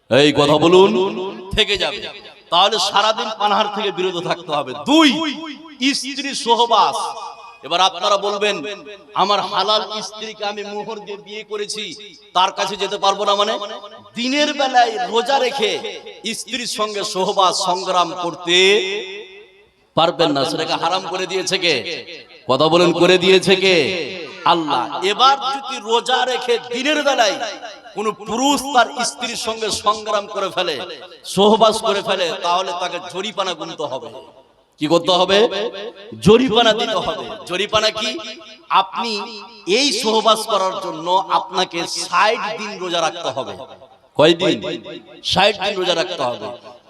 এই কথা বলুন, থেকে যাবে। তাহলে সারাদিন পানাহার থেকে বিরত থাকতে হবে। 2, স্ত্রী সহবাস। এবার আপনারা বলবেন, আমার হালাল স্ত্রীকে আমি মোহর দিয়ে বিয়ে করেছি, তার কাছে যেতে পারবো না? মানে দিনের বেলায় রোজা রেখে স্ত্রীর সঙ্গে সহবাস সংগ্রাম করতে পারবেন না। সেটাকে হারাম করে দিয়েছে কে? কথা বলেন, করে দিয়েছে কে? আল্লাহ। এবার যদি রোজা রেখে দিনের বেলায় কোন পুরুষ তার স্ত্রীর সঙ্গে সংগ্রাম করে ফেলে, সহবাস করে ফেলে, তাহলে তাকে জরিমানা গুনতে হবে। কি করতে হবে? জরিমানা দিতে হবে। জরিমানা কি? আপনি এই সহবাস করার জন্য আপনাকে 60 দিন রোজা রাখতে হবে। কয়দিন? 60 দিন রোজা রাখতে হবে।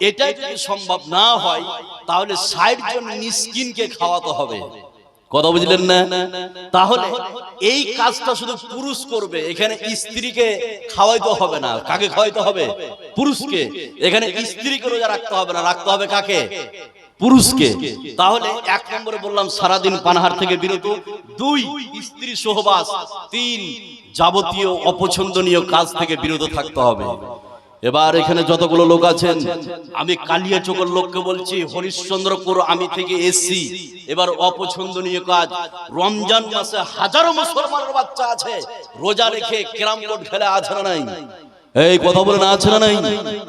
এটাই যদি সম্ভব না হয়, তাহলে 60 জন মিসকিনকে খাওয়াতে হবে। কথা বুঝলেন না? তাহলে এই কাজটা শুধু পুরুষ করবে, এখানে স্ত্রীকে খাওয়াইতে হবে না। কাকে খাওয়াইতে হবে? পুরুষকে। এখানে স্ত্রীকে রোজা রাখতে হবে না, রাখতে হবে কাকে? পুরুষকে। তাহলে 1 নম্বরে বললাম সারাদিন পানাহার থেকে বিরত, 2 স্ত্রী সহবাস, 3 যাবতীয় অপছন্দনীয় কাজ থেকে বিরত থাকতে হবে। এবার এখানে যতগুলো লোক আছেন, আমি কালিয়াচকের লোককে বলছি, হরিশ্চন্দ্রপুর আমি থেকে এসছি। এবার অপছন্দনীয় কাজ, রমজান মাসে হাজারো মুসলমানের বাচ্চা আছে রোজা রেখে ক্যারাম বোর্ড খেলে, আছে না নাই? এই কথা বলেন, আছে না নাই?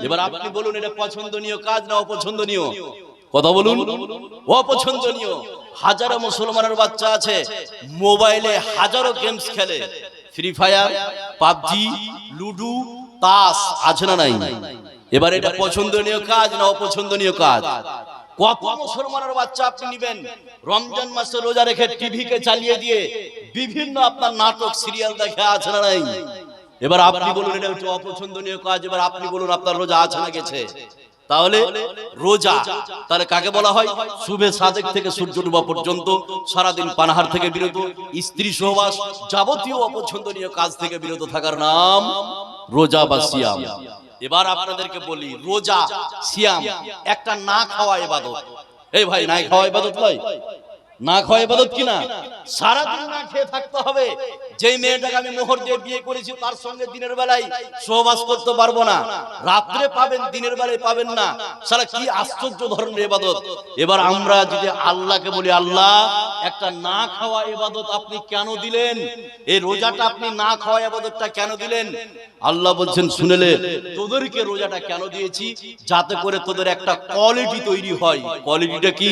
এবার আপনি বলুন, এটা পছন্দনীয় কাজ না অপছন্দনীয়? কথা বলুন। অপছন্দনীয়। হাজারো মুসলমানের বাচ্চা আছে মোবাইলে হাজারো গেমস খেলে, ফ্রি ফায়ার, পাবজি, লুডু, তাস, আছে না নাই? এবার এটা পছন্দনীয় কাজ না অপছন্দনীয় কাজ? কত মুসলমানের বাচ্চা আপনি নিবেন রমজান মাসে রোজা রেখে টিভিকে চালিয়ে দিয়ে বিভিন্ন আপনার নাটক সিরিয়াল দেখে, আছে না নাই? এবার আপনি বলুন এটা হচ্ছে অপছন্দনীয় কাজ। এবার আপনি বলুন আপনার রোজা আছে না গেছে? তাহলে রোজা তাহলে কাকে বলা হয়? শুভে সাদেক থেকে সূর্য ডুবা পর্যন্ত সারাদিন পানাহার থেকে বিরত, স্ত্রী সহবাস, যাবতীয় অপছন্দনীয় কাজ থেকে বিরত থাকার নাম রোজা বা সিয়াম। এবার আপনাদেরকে বলি, রোজা সিয়াম একটা না খাওয়া ইবাদত। এই ভাই, না খাওয়া ইবাদত নয়? না খাওয়া ইবাদত কি না? সারাদিন না খেয়ে থাকতে হবে। যেই মেয়েটাকে আমি মোহর দিয়ে বিয়ে করেছি, তার সঙ্গে দিনের বেলায় সহবাস করতে পারবো না, রাত্রে পাবেন, দিনের বেলায় পাবেন না। সারা কি আশ্চর্য ধরনের ইবাদত। এবার আমরা যদি আল্লাহকে বলি, আল্লাহ একটা না খাওয়া ইবাদত আপনি কেন দিলেন? এই রোজাটা আপনি না খাওয়া ইবাদতটা কেন দিলেন? আল্লাহ বলছেন, শুনেলে, তোদেরকে রোজাটা কেন দিয়েছি? যাতে করে তোদের একটা কোয়ালিটি তৈরি হয়। কোয়ালিটিটা কি?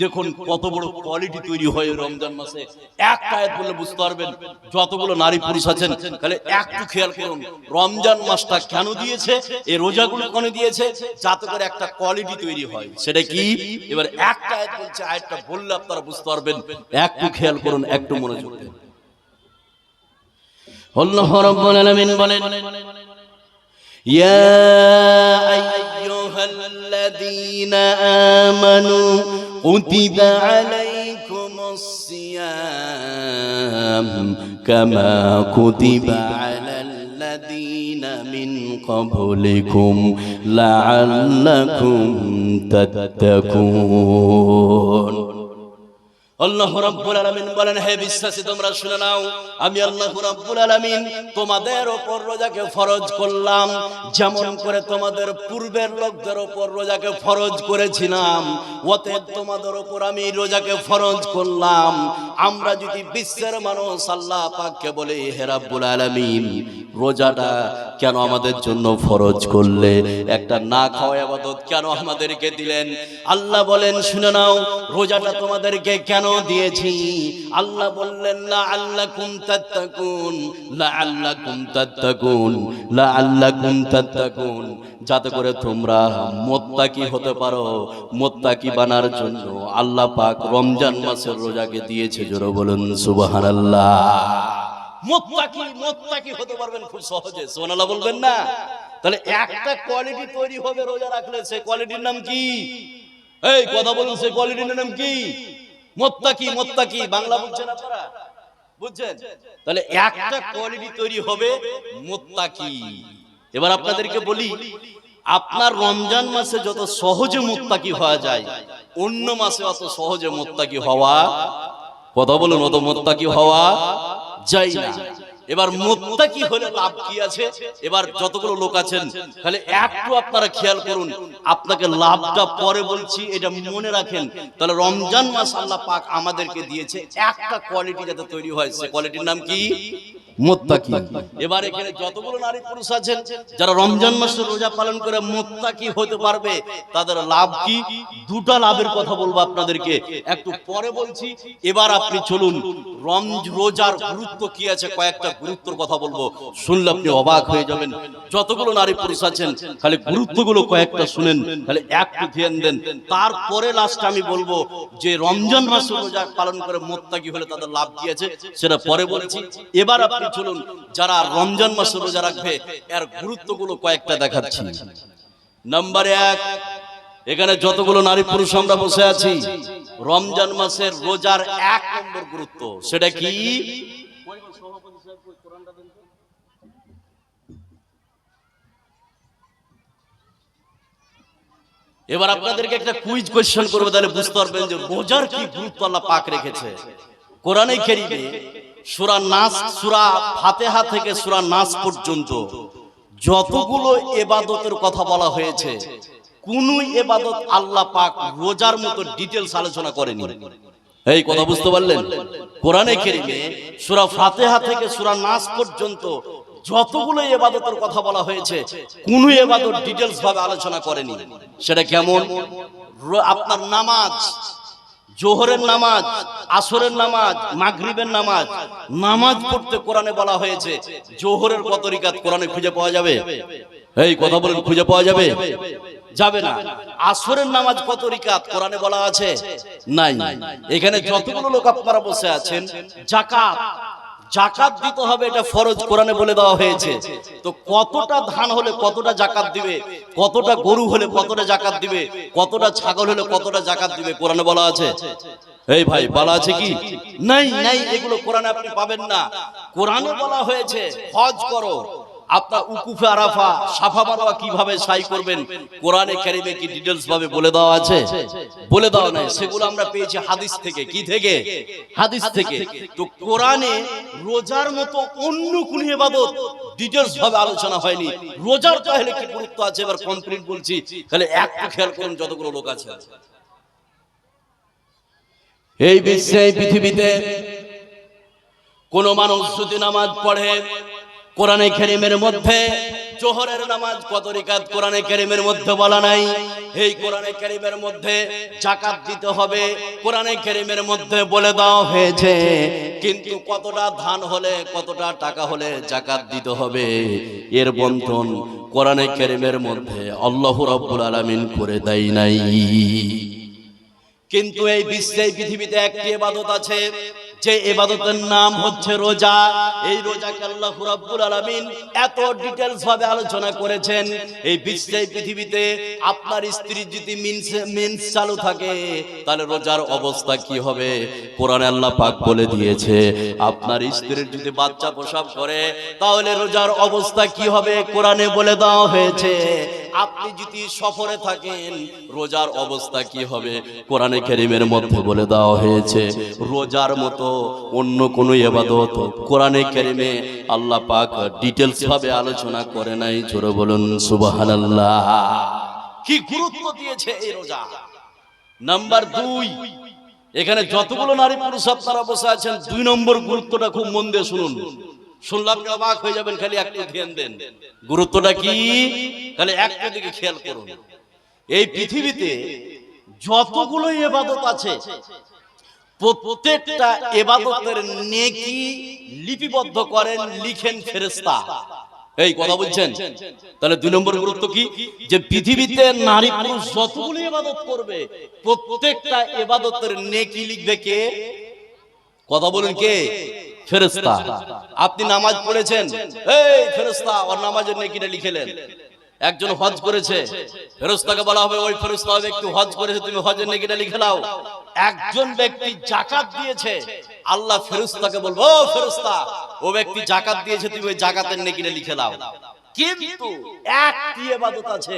দেখুন কত বড় কোয়ালিটি তৈরি হয় রমজান মাসে। একটা আয়াত বললে বুঝতে পারবেন। যতগুলো নারী পুরুষ আছেন, তাহলে একটু খেয়াল করুন, রমজান মাসটা কেন দিয়েছে, এই রোজাগুলো কেন দিয়েছে? যাতে করে একটা কোয়ালিটি তৈরি হয়। সেটা কি? এবার একটা আয়াত বলছে, আয়াতটা বললে আপনারা বুঝতে পারবেন। একটু খেয়াল করুন, একটু মনোযোগ দিন। আল্লাহ রাব্বুল আলামিন বলেন, ইয়া আইয়ুহাল্লাযীনা আমানু কুতিবা আলাইকুমুস সিয়াম কামা কুতিবা আলাল্লাযীনা মিন ক্বাবলিকুম লাআল্লাকুম তাত্তাকুন। আল্লাহ রাব্বুল আলামিন বলেন, হে বিশ্বাসী তোমরা শুনে নাও, আমি আল্লাহ রাব্বুল আলামিন তোমাদের উপর রোজাকে ফরজ করলাম, যেমন করে তোমাদের পূর্বের লোকদের উপর রোজাকে ফরজ করেছিলাম, অতএব তোমাদের উপর আমি রোজাকে ফরজ করলাম। আমরা যদি বিশ্বের মানুষ আল্লাহ পাককে বলি, হে রাব্বুল আলামিন রোজাটা কেন আমাদের জন্য ফরজ করলে? একটা না খাওয়া ইবাদত কেন আমাদেরকে দিলেন? আল্লাহ বলেন, শুনে নাও, রোজাটা তোমাদেরকে কেন দিয়েছি? আল্লাহ বললেন, লাআল্লাকুম তাত্তাকুন, লাআল্লাকুম তাত্তাকুন, লাআল্লাকুম তাত্তাকুন, যাতে করে তোমরা মুত্তাকি হতে পারো। মুত্তাকি বানার জন্য আল্লাহ পাক রমজান মাসের রোজাকে দিয়েছে। জোরে বলুন সুবহানাল্লাহ। মুত্তাকি হতে পারবেন খুব সহজে, সুবহানাল্লাহ বলবেন না? তাহলে একটা কোয়ালিটি তৈরি হবে রোজা রাখলে, সেই কোয়ালিটির নাম কি? এই কথা বলুন, সেই কোয়ালিটির নাম কি? মুত্তাকি। মুত্তাকি বাংলা বুঝছেন আপনারা? বুঝছেন? তাহলে একটা কোয়ালিটি তৈরি হবে মুত্তাকি। এবার আপনাদেরকে বলি, আপনার রমজান মাসে যত সহজে মুত্তাকি হওয়া যায়, অন্য মাসে অত সহজে মুত্তাকি হওয়া, কথা বলুন, অত মুত্তাকি হওয়া যায় না। এবার মুত্তাকি হলে লাভ কি আছে? এবার যতগুলো লোক আছেন তাহলে একটু আপনারা খেয়াল করুন, আপনাকে লাভটা পরে বলছি, এটা মনে রাখেন। তাহলে রমজান মাস আল্লাহ পাক আমাদেরকে দিয়েছে একটা কোয়ালিটি যাতে তৈরি হয়, সে কোয়ালিটির নাম কি? মুত্তাকি। এবার এখানে যতগুলো নারী পুরুষ আছেন যারা রমজান মাসে রোজা পালন করে মুত্তাকি হতে পারবে, তাদের লাভ কি? দুটো লাভের কথা বলবো আপনাদেরকে, একটু পরে বলছি। এবার আপনি চলুন, রোজার গুরুত্ব কি আছে কয়েকটা গুরুত্বের কথা বলবো, শুনলে আপনি অবাক হয়ে যাবেন। যতগুলো নারী পুরুষ আছেন খালি গুরুত্বগুলো কয়েকটা শুনেন, তাহলে একটু ধ্যান দেন। তারপরে লাস্টে আমি বলবো যে রমজান মাসে রোজা পালন করে মুত্তাকি হলে তাদের লাভ কি আছে সেটা পরে বলছি। এবার আপনি চলুন, যারা রমজান মাসে রোজা রাখবে এর গুরুত্বগুলো কয়েকটা দেখাচ্ছি। নাম্বার 1, এখানে যতগুলো নারী পুরুষ আমরা বসে আছি, রমজান মাসের রোজার 1 নম্বর গুরুত্ব সেটা কি? এবার আপনাদেরকে একটা কুইজ কোশ্চেন করবো, তাহলে বুঝতে পারবেন যে রোজার কি গুরুত্ব আল্লাহ পাক রেখেছে। কোরআনে কারীমে সূরা নাস, সূরা ফাতিহা থেকে সূরা নাস পর্যন্ত যতগুলো ইবাদতের কথা বলা হয়েছে, কোন ইবাদত আল্লাহ পাক রোজার মতো ডিটেইলস আলোচনা করেনি। এই কথা বুঝতে পারলেন? কোরআনে কারীমে সূরা ফাতিহা থেকে সূরা নাস পর্যন্ত যতগুলো ইবাদতের কথা বলা হয়েছে, কোন ইবাদত ডিটেইলস ভাবে আলোচনা করেনি। সেটা কেমন? আপনার নামাজ, জোহরের নামাজ, আসরের নামাজ, মাগরিবের নামাজ, নামাজ পড়তে কোরআনে বলা হয়েছে। জোহরের কত রাকাত কোরআনে খুঁজে পাওয়া যাবে? এই কথা বলেন, খুঁজে পাওয়া যাবে? যাবে না। আসরের নামাজ কত রাকাত কোরআনে বলা আছে? নাই। এখানে যতগুলো লোক আপনারা বসে আছেন, যাকাত, জাকাত দিতে হবে, এটা ফরজ কোরআনে বলে দেওয়া হয়েছে। তো কতটা ধান হলে কতটা জাকাত দিবে, কতটা গরু হলে কতটা জাকাত দিবে, কতটা ছাগল হলে কতটা জাকাত দিবে কোরআনে বলা আছে? এই ভাই বলা আছে কি? নাই, নাই, এগুলো কোরআনে আপনি পাবেন না। কোরআনে বলা হয়েছে হজ করো, আপনার উকুফে আরাফা, সাফা মারওয়া কিভাবে সাই করবেন, কোরআনে কারীমে কি ডিটেইলস ভাবে বলে দেওয়া আছে? বলে দেওয়া নাই। সেগুলো আমরা পেয়েছি হাদিস থেকে। কি থেকে? হাদিস থেকে। তো কোরআনে রোজার মতো অন্য কোন ইবাদত ডিটেইলস ভাবে আলোচনা হয়নি। রোজার তাহলে কি গুরুত্ব আছে এবার কমপ্লিট বলছি, তাহলে একটু খেয়াল করুন যতগুলো লোক আছে। এই বিশ্বে, এই পৃথিবীতে কোন মানুষ যদি নামাজ পড়ে, কোরআনে কারীমের মধ্যে জোহরের নামাজ কত রাকাত কোরআনে কারীমের মধ্যে বলা নাই। এই কোরআনে কারীমের মধ্যে যাকাত দিতে হবে কোরআনে কারীমের মধ্যে বলে দেওয়া হয়েছে, কিন্তু কতটা ধান হলে, কতটা টাকা হলে যাকাত দিতে হবে এর বন্টন কোরআনে কারীমের মধ্যে আল্লাহ রাব্বুল আলামিন করে দেয় নাই। কিন্তু এই বিশ্বে, এই পৃথিবীতে একটি ইবাদত আছে, যে ইবাদতের নাম হচ্ছে রোজা। এই রোজাকে আল্লাহ রাব্বুল আলামিন এত ডিটেইলস ভাবে আলোচনা করেছেন। এই বিশ্বে, এই পৃথিবীতে আপনার স্ত্রীর যদি মেন্স চালু থাকে তাহলে রোজার অবস্থা কি হবে কোরআনে আল্লাহ পাক বলে দিয়েছে। আপনার স্ত্রীর যদি বাচ্চা প্রসব করে তাহলে রোজার অবস্থা কি হবে কোরআনে বলে দেওয়া হয়েছে। আপনি যদি সফরে থাকেন রোজার অবস্থা কি হবে কোরআনে কারীমের মধ্যে বলে দেওয়া হয়েছে। রোজার মতো অন্য কোন ইবাদত কোরআনে কারীমে আল্লাহ পাক ডিটেইলস ভাবে আলোচনা করে নাই। জোরে বলুন সুবহানাল্লাহ। কি গুরুত্ব দিয়েছে এই রোজা। নাম্বার 2, এখানে যতগুলো নারী পুরুষ আপনারা বসে আছেন, 2 নম্বর গুরুত্বটা খুব মন দিয়ে শুনুন, শুনলে আপনি অবাক হয়ে যাবেন। খালি একটু ধ্যান দেন, গুরুত্বটা কি খালি একটা দিকে খেয়াল করুন। এই পৃথিবীতে যতগুলো ইবাদত আছে প্রত্যেকটা ইবাদতের নেকি লিপিবদ্ধ করেন, লিখেন ফেরেশতা। এই কথা বলছেন? তাহলে 2 নম্বর গুরুত্ব কি? যে পৃথিবীতে নারী পুরুষ যতগুলো ইবাদত করবে প্রত্যেকটা ইবাদতের নেকি লিখবে কে? কথা বলুন কে? ফেরেশতা। আপনি নামাজ পড়েছেন, এই ফেরেশতা ওর নামাজের নেকিটা লিখেলেন। একজন হজ করেছে, ফেরেশতাকে বলা হবে ওই ফেরেশতা ব্যক্তি হজ করেছে, তুমি হজের নেকিটা লিখে নাও। একজন ব্যক্তি যাকাত দিয়েছে, আল্লাহ ফেরেশতাকে বলবো ও ফেরেশতা ও ব্যক্তি যাকাত দিয়েছে, তুমি ওই যাকাতের নেকিটা লিখে নাও। কিন্তু একটি ইবাদত আছে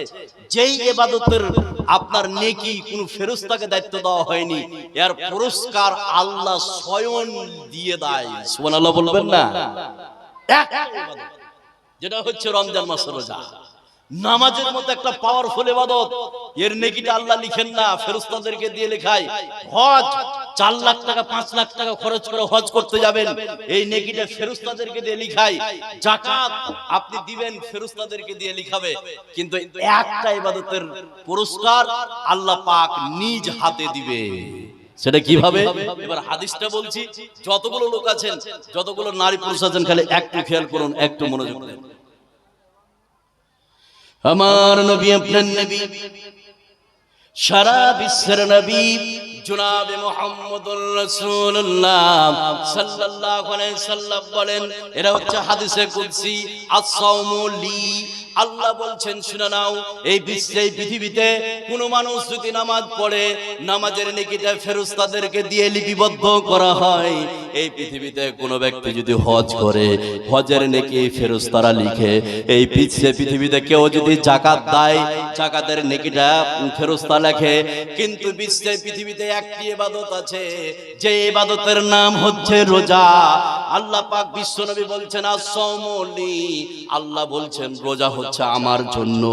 যেই ইবাদতের আপনার নেকি কোন ফেরেশতাকে দায়িত্ব দেওয়া হয়নি, এর পুরস্কার আল্লাহ স্বয়ং দিয়ে দেয়। সুবহানাল্লাহ বলবেন না? একটা ইবাদত, যেটা হচ্ছে রমজান মাসের রোজা। নামাজের মতো একটা পাওয়ারফুল ইবাদত, এর নেকিটা আল্লাহ লিখেন না, ফেরেশতাদেরকে দিয়ে লেখায়। হজ 4 লাখ টাকা 5 লাখ টাকা খরচ করে হজ করতে যাবেন, এই নেকিটা ফেরেশতাদেরকে দিয়ে লিখায়। যাকাত আপনি দিবেন, ফেরেশতাদেরকে দিয়ে লিখাবে। কিন্তু একটা ইবাদতের পুরস্কার আল্লাহ পাক নিজ হাতে দিবে। সেটা কিভাবে? এবার হাদিসটা বলছি। যতগুলো লোক আছেন, যতগুলো নারী পুরুষ আছেন, খালি একটু খেয়াল করুন, একটু মনোযোগ দেন। আমার নবী, আপনার নবী, সারা বিশ্বের নবী জনাবে মুহাম্মদুর রাসূলুল্লাহ সাল্লাল্লাহু আলাইহি সাল্লাম বলেন, এটা হচ্ছে হাদিসে কুদসি, আস-সাওমু লি। আল্লাহ বলছেন, শুনে নাও, এই বিশ্বে, এই পৃথিবীতে কোন মানুষ যদি নামাজ পড়ে, নামাজের নেকিটা ফেরেশতাদেরকে দিয়ে লিপিবদ্ধ করা হয়। এই পৃথিবীতে কোন ব্যক্তি যদি হজ করে, হজের নেকি ফেরেশতারা লিখে। এই পৃথিবীতে কেউ যদি যাকাত দেয়, যাকাতের নেকিটা ফেরেশতা লেখে। কিন্তু বিশ্বে, পৃথিবীতে একটি ইবাদত আছে, যে ইবাদতের নাম হচ্ছে রোজা। আল্লাহ পাক বিশ্বনবী বলছেন, আস-সাওমু লি। আল্লাহ বলছেন, রোজা হচ্ছে আমার জন্য।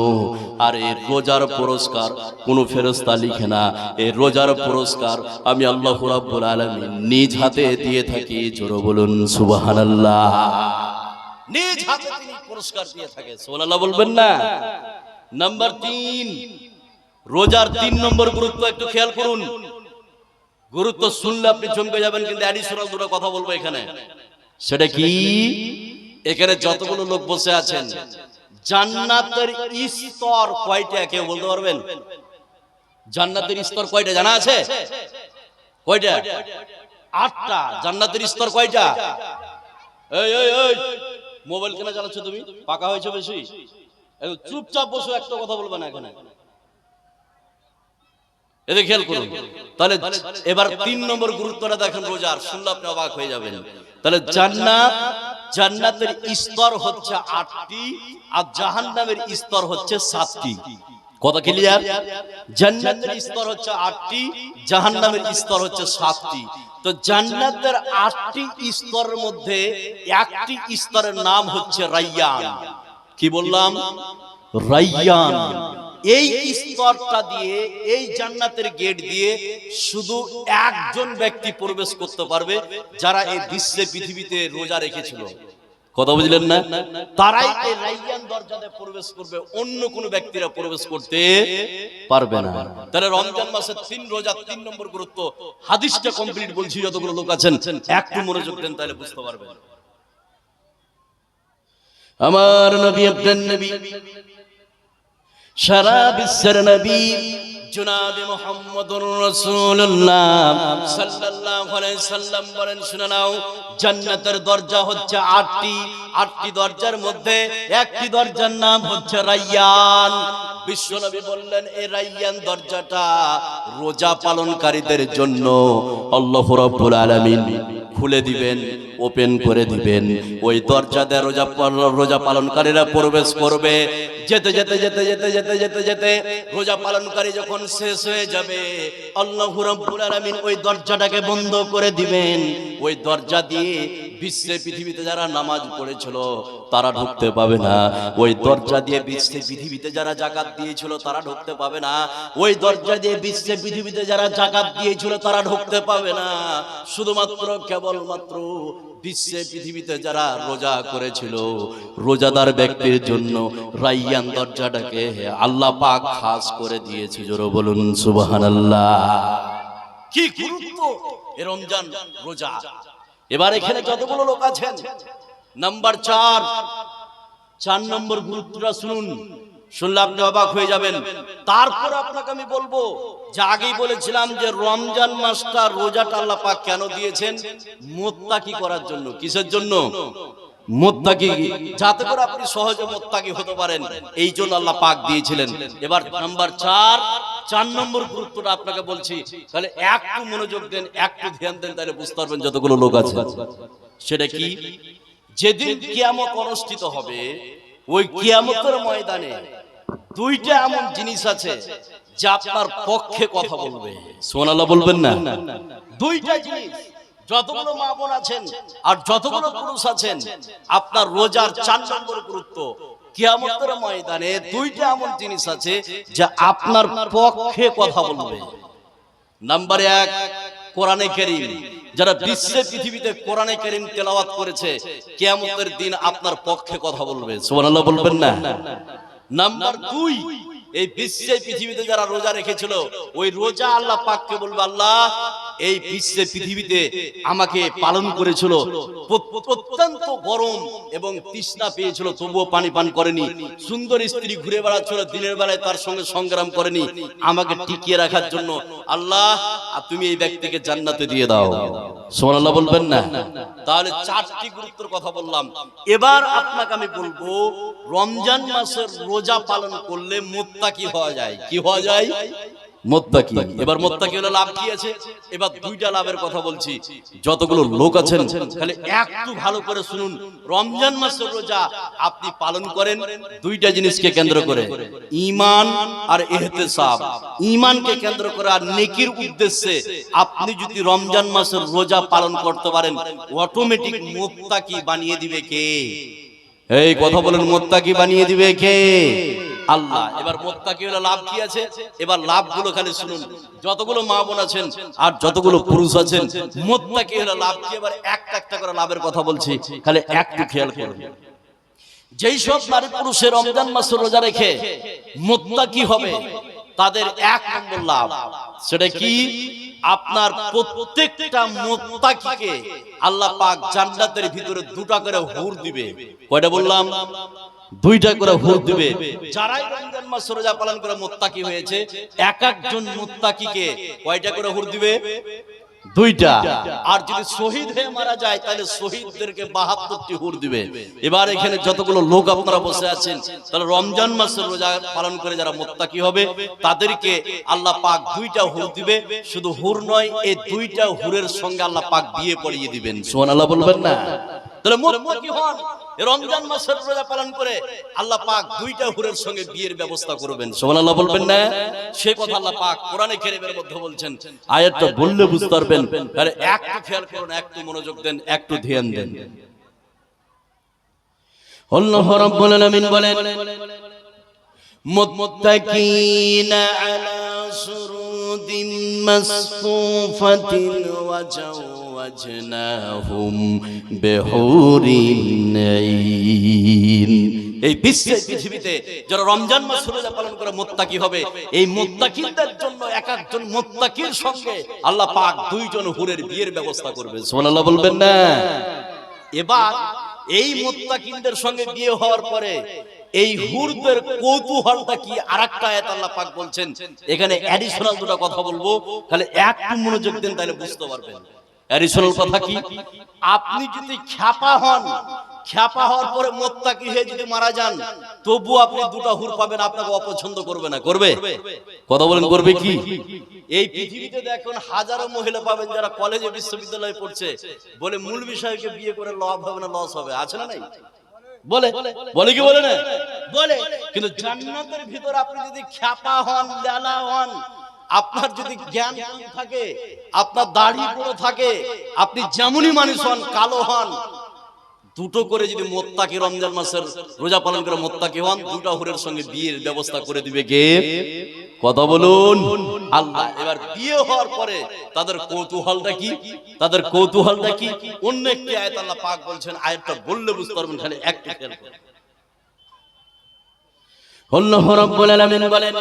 আর এই রোজার পুরস্কার কোন ফেরেশতা লিখে না। এই রোজার পুরস্কার আমি আল্লাহ রাব্বুল আলামিন নিজ হাতে দিয়ে থাকি। জোরে বলুন সুবহানাল্লাহ। নিজ হাতে তিনি পুরস্কার দিয়ে থাকে, সুবহানাল্লাহ বলবেন না? নাম্বার 3, রোজার 3 নম্বর গুরুত্ব একটু খেয়াল করুন। গুরুত্ব শুনলে আপনি চমকে যাবেন, কিন্তু অ্যাডিশনাল দুটো কথা বলবো এখানে। সেটা কি? এখানে যতগুলো লোক বসে আছেন, জান্নাতের স্তর কয়টা কেউ বলতে পারবেন? জান্নাতের স্তর কয়টা জানা আছে? কয়টা? 8টা। জান্নাতের স্তর কয়টা? এই এই এই, মোবাইল কেন চালাচ্ছ তুমি? পাকা হয়েছে বেশি? চুপচাপ বসো, একটা কথা বলবে না এখানে। এদিকে খেয়াল করুন। তাহলে এবার 3 নম্বর গুরুত্বটা দেখেন রোজার, শুনলে আপনি অবাক হয়ে যাবেন। তাহলে জান্নাতের স্তর হচ্ছে 8টি, আর জাহান্নামের স্তর হচ্ছে 7টি। কথা ক্লিয়ার? জান্নাতের স্তর হচ্ছে 8টি, জাহান্নামের স্তর হচ্ছে 7টি। তো জান্নাতের 8টি স্তরের মধ্যে একটি স্তরের নাম হচ্ছে রায়্যান। কি বললাম? রায়্যান। এই স্তরটা দিয়ে, এই জান্নাতের গেট দিয়ে শুধু একজন ব্যক্তি প্রবেশ করতে পারবে, যারা এই বিশ্বে, পৃথিবীতে রোজা রেখেছিল। কথা বুঝলেন না? তারাই এই রায়্যান দরজাতে প্রবেশ করবে, অন্য কোন ব্যক্তিরা প্রবেশ করতে পারবে না। তাহলে রমজান মাসের 3 রোজা, 3 নম্বর গুরুত্ব। হাদিসটা কমপ্লিট বলছি, যতগুলো লোক আছেন একটু মনোযোগ দেন, তাহলে বুঝতে পারবেন। আমার নবী, আপনার নবী, সারা বিশ্বের নবী জনাবে মুহাম্মদুর রাসূলুল্লাহ সাল্লাল্লাহু আলাইহি সাল্লাম বলেন, শুনে নাও, জান্নাতের দরজা হচ্ছে 8টি। 8টি দরজার মধ্যে একটি দরজার নাম হচ্ছে রায়্যান। বিশ্বনবী বললেন, এই রায়্যান দরজাটা রোজা পালনকারীদের জন্য আল্লাহ রাব্বুল আলামিন খুলে দিবেন, ওপেন করে দিবেন। ওই দরজা দিয়ে রোজা পালনকারীরা প্রবেশ করবে। যেতে যেতে যেতে যেতে যেতে যেতে যেতে রোজা পালনকারী যখন শেষ হয়ে যাবে, আল্লাহু রাব্বুল আলামিন ওই দরজাটাকে বন্ধ করে দিবেন। ওই দরজা দিয়ে বিশ্বে, পৃথিবীতে যারা নামাজ পড়েছিল তারা ঢুকতে পাবে না। ওই দরজা দিয়ে বিশ্বে, পৃথিবীতে যারা যাকাত দিয়েছিল তারা ঢুকতে পাবে না। ওই দরজা দিয়ে বিশ্বে, পৃথিবীতে যারা যাকাত দিয়েছিল তারা ঢুকতে পাবে না। শুধুমাত্র, কেবলমাত্র বিশ্বে, পৃথিবীতে যারা রোজা করেছিল, রোজাদার ব্যক্তির জন্য রায়্যান দরজাটাকে আল্লাহ পাক খাস করে দিয়েছে। জোরে বলুন সুবহানাল্লাহ। কি গুরুত্ব এই রমজান রোজা! এবার এখানে যতগুলো লোক আছেন, নাম্বার 4 নম্বর গুরুত্বটা শুনুন, শুনলে আপনি অবাক হয়ে যাবেন। তারপর আপনাকে আমি বলবো যে, আগেই বলেছিলাম যে রমজান মাসটা, রোজাটা আল্লাহ পাক কেন দিয়েছেন? মুত্তাকি করার জন্য। কিসের জন্য? মুত্তাকি, যাতে করে আপনি সহজে মুত্তাকি হতে পারেন, এই জন্য আল্লাহ পাক দিয়েছিলেন। এবার নাম্বার 4 নম্বর গুরুত্বটা আপনাকে বলছি, তাহলে একটু মনোযোগ দেন, একটু ধ্যান দেন, তাহলে বুঝতে পারবেন যতগুলো লোক আছে। সেটা কি? যেদিন কিয়ামত অনুষ্ঠিত হবে, ওই কিয়ামতের ময়দানে 2টা এমন জিনিস আছে যা আপনার পক্ষে কথা বলবে। সুবহানাল্লাহ বলবেন না? 2টা জিনিস যতগুলো মা বোন আছেন আর যতগুলো পুরুষ আছেন, আপনার রোজার 4 নম্বর গুরুত্ব, কিয়ামতের ময়দানে দুইটা এমন জিনিস আছে যা আপনার পক্ষে কথা বলবে। নাম্বার 1, কোরআনে কারীম। যারা বিশ্বে পৃথিবীতে কোরআনে কারীম তেলাওয়াত করেছে, কিয়ামতের দিন আপনার পক্ষে কথা বলবে। সুবহানাল্লাহ বলবেন না? নাম্বার 2, এই বিশ্বে পৃথিবীতে যারা রোজা রেখেছিল, ওই রোজা আল্লাহ পাককে বলবে, আল্লাহ এই বিশ্বে পৃথিবীতে আমাকে পালন করেছিল, অত্যন্ত গরম এবং তৃষ্ণা পেয়েছিল, তবুও পানি পান করেনি, সুন্দর স্ত্রী ঘুরে বেড়াচ্ছিল, দিনের বেলায় তার সঙ্গে সংগ্রাম করেনি, আমাকে টিকিয়ে রাখার জন্য আল্লাহ তুমি এই ব্যক্তিকে জান্নাতে দিয়ে দাও। সুবহানাল্লাহ বলবেন না? তাহলে 4টি গুরুত্বের কথা বললাম। এবার আপনাকে আমি বলবো, রমজান মাসের রোজা পালন করলে মুত্তাকি হওয়া যায়। কি হওয়া যায়? মুত্তাকি। এবার মুত্তাকি হলে লাভ কি আছে? এবার দুইটা লাভের কথা বলছি। যতগুলো লোক আছেন খালি একটু ভালো করে শুনুন। রমজান মাসের রোজা আপনি পালন করেন দুইটা জিনিসকে কেন্দ্র করে, ঈমান আর ইহতিসাব। ঈমানকে কেন্দ্র করে আর নেকির উদ্দেশ্যে আপনি যদি রমজান মাসের রোজা পালন করতে পারেন, অটোমেটিক মুত্তাকি বানিয়ে দিবে কে? এই কথা বলেন, মুত্তাকি বানিয়ে দিবে কে? আল্লাহ। এবার মুত্তাকি হলে লাভ কি আছে? এবার লাভগুলো খালি শুনুন। যতগুলো মা বোন আছেন আর যতগুলো পুরুষ আছেন, মুত্তাকি হলে লাভ কি? এবার একটা একটা করে লাভের কথা বলছি, খালি একটু খেয়াল করুন। যেই সব নারী পুরুষের রমজান মাসে রোজা রেখে মুত্তাকি হবে, তাদের 1 নম্বর লাভ, সেটা কি? আপনার প্রত্যেকটা মুত্তাকিকে আল্লাহ পাক জান্নাতের ভিতরে 2টা করে হুর দিবে। কয়টা বললাম? 2টা করে হুর দিবে। যারাই রমজান মাস রোজা পালন করে মুত্তাকি হয়েছে, এক একজন মুত্তাকিকে কয়টা করে হুর দিবে? 2টা। আর যদি শহীদ হয়ে মারা যায়, তাহলে শহীদদেরকে 72টি হুর দিবে। এবার এখানে যতগুলো লোক আপনারা বসে আছেন, তাহলে রমজান মাসের রোজা পালন করে যারা মুত্তাকি হবে, তাদেরকে আল্লাহ পাক 2টা হুর দিবে। শুধু হুর নয়, এই 2টা হুরের সঙ্গে আল্লাহ পাক বিয়ে পড়িয়ে দিবেন। সুবহানাল্লাহ বলবেন না? তাহলে মুত্তাকি হন, রমজান মাসের রোজা পালন করে আল্লাহ পাক 2টা হুরের সঙ্গে বিয়ের ব্যবস্থা করবেন। সুবহানাল্লাহ বলবেন না? সেই কথা আল্লাহ পাক কোরআনে কারীমের মধ্যে বলছেন। আয়াতটা বললে বুঝতে পারবেন। আরে একটু খেয়াল করুন, একটু মনোযোগ দেন, একটু ধ্যান দেন। আল্লাহ রাব্বুল আলামিন বলেন, মুত্তাকিনা আলা সুরুদিন মাসফুফাতিন ওয়া জাওয়াজনাহুম বিহুরিন আইন। এই বিশ্বের পৃথিবীতে যারা রমজান মাস রোজা পালন করে মুত্তাকি হবে, এই মুত্তাকিদের জন্য এক একজন মুত্তাকির সঙ্গে আল্লাহ পাক 2 জন হুরের বিয়ের ব্যবস্থা করবে। সুবহানাল্লাহ বলবেন না? এবার এই মুত্তাকিদের সঙ্গে বিয়ে হওয়ার পরে এই হুরদের কৌতূহলটা কি? আরেকটা আয়াত আল্লাহ পাক বলছেন। এখানে অ্যাডিশনাল 2টা কথা বলবো, তাহলে একটু মনোযোগ দেন, তাহলে বুঝতে পারবেন। অ্যাডিশনাল কথা কি? আপনি যদি খ্যাপা হন, খ্যাপা হওয়ার পরে মুত্তাকি হয়ে যদি মারা যান, তবু আপনি 2টা হুর পাবেন, আপনাকে অপছন্দ করবে না। করবে? কথা বলেন, করবে কি? এই পৃথিবীতে দেখুন হাজারো মহিলা পাবেন যারা কলেজে বিশ্ববিদ্যালয়ে পড়ছে, বলে মূল বিষয়কে বিয়ে করে লাভ হবে না, লস হবে। আছে না নাই? বলে বলে কি বলে না? বলে। কিন্তু জান্নাতের ভিতর আপনি যদি খ্যাপা হন, লেলা হন, আপনার যদি জ্ঞান থাকে, আপনার দাড়ি বড় থাকে, আপনি যেমনই মানুষ হন, কালো হন, 2টো করে যদি মুত্তাকি রমজান মাসের রোজা পালন করে মুত্তাকি হন, 2টা হুরের সঙ্গে বিয়ের ব্যবস্থা করে দিবে কে? কথা বলুন, আল্লাহ। এবার বিয়ে হওয়ার পরে তাদের কৌতূহলটা কি? তাদের কৌতূহলটা কি? অন্য একটি আয়াত আল্লাহ পাক বলছেন, আয়াতটা বললে বুঝতে পারবেন, খালি একটু খেয়াল করুন। আল্লাহ রাব্বুল আলামিন বলেন,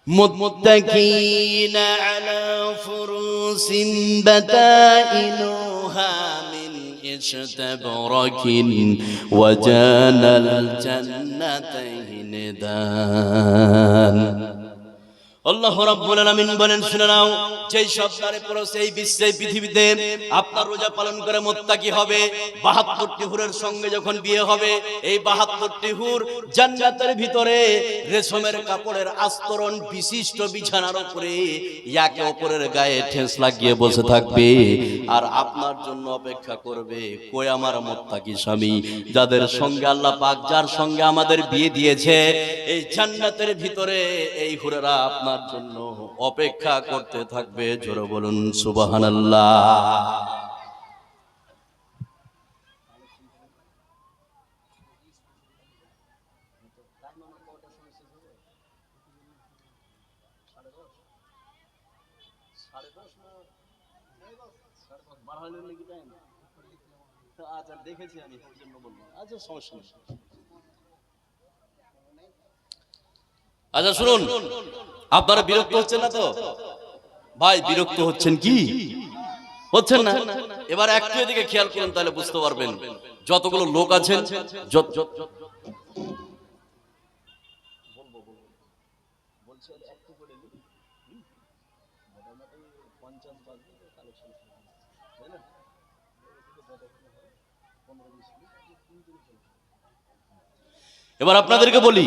মুত্তাকিনা আলা ফুরুসিন বাতাইনুহা মিন ইশতাবরাকিন ওয়া জানাল জান্নাতাইনি দান। আল্লাহ রাব্বুল আলামিন বলেন, শুনে নাও, যেই সব নারী পুরুষ এই বিশ্বে পৃথিবীতে আপনার রোজা পালন করে মুত্তাকি হবে, 72টি হুরের সঙ্গে যখন বিয়ে হবে, এই 72টি হুর জান্নাতের ভিতরে রেশমের কাপড়ের আস্তরণ বিশিষ্ট বিছানার উপরে একে অপরের গায়ে ঠেস লাগিয়ে বসে থাকবে আর আপনার জন্য অপেক্ষা করবে। কই আমার মুত্তাকি স্বামী, যাদের সঙ্গে আল্লাহ পাক যার সঙ্গে আমাদের বিয়ে দিয়েছে, এই জান্নাতের ভিতরে এই হুরেরা আপনার জন্য অপেক্ষা করতে থাকবে। জোরে বলুন সুবহানাল্লাহ। আচ্ছা দেখেছি আমি, ওই জন্য বললাম। আচ্ছা সমস্যা নেই। আচ্ছা শুনুন, আপনারা বিরক্ত হচ্ছেন না তো? ভাই বিরক্ত হচ্ছেন কি? হচ্ছেন না? এবার একটু এদিকে খেয়াল করুন, তাহলে বুঝতে পারবেন যতগুলো লোক আছেন এবার আপনাদেরকে বলি,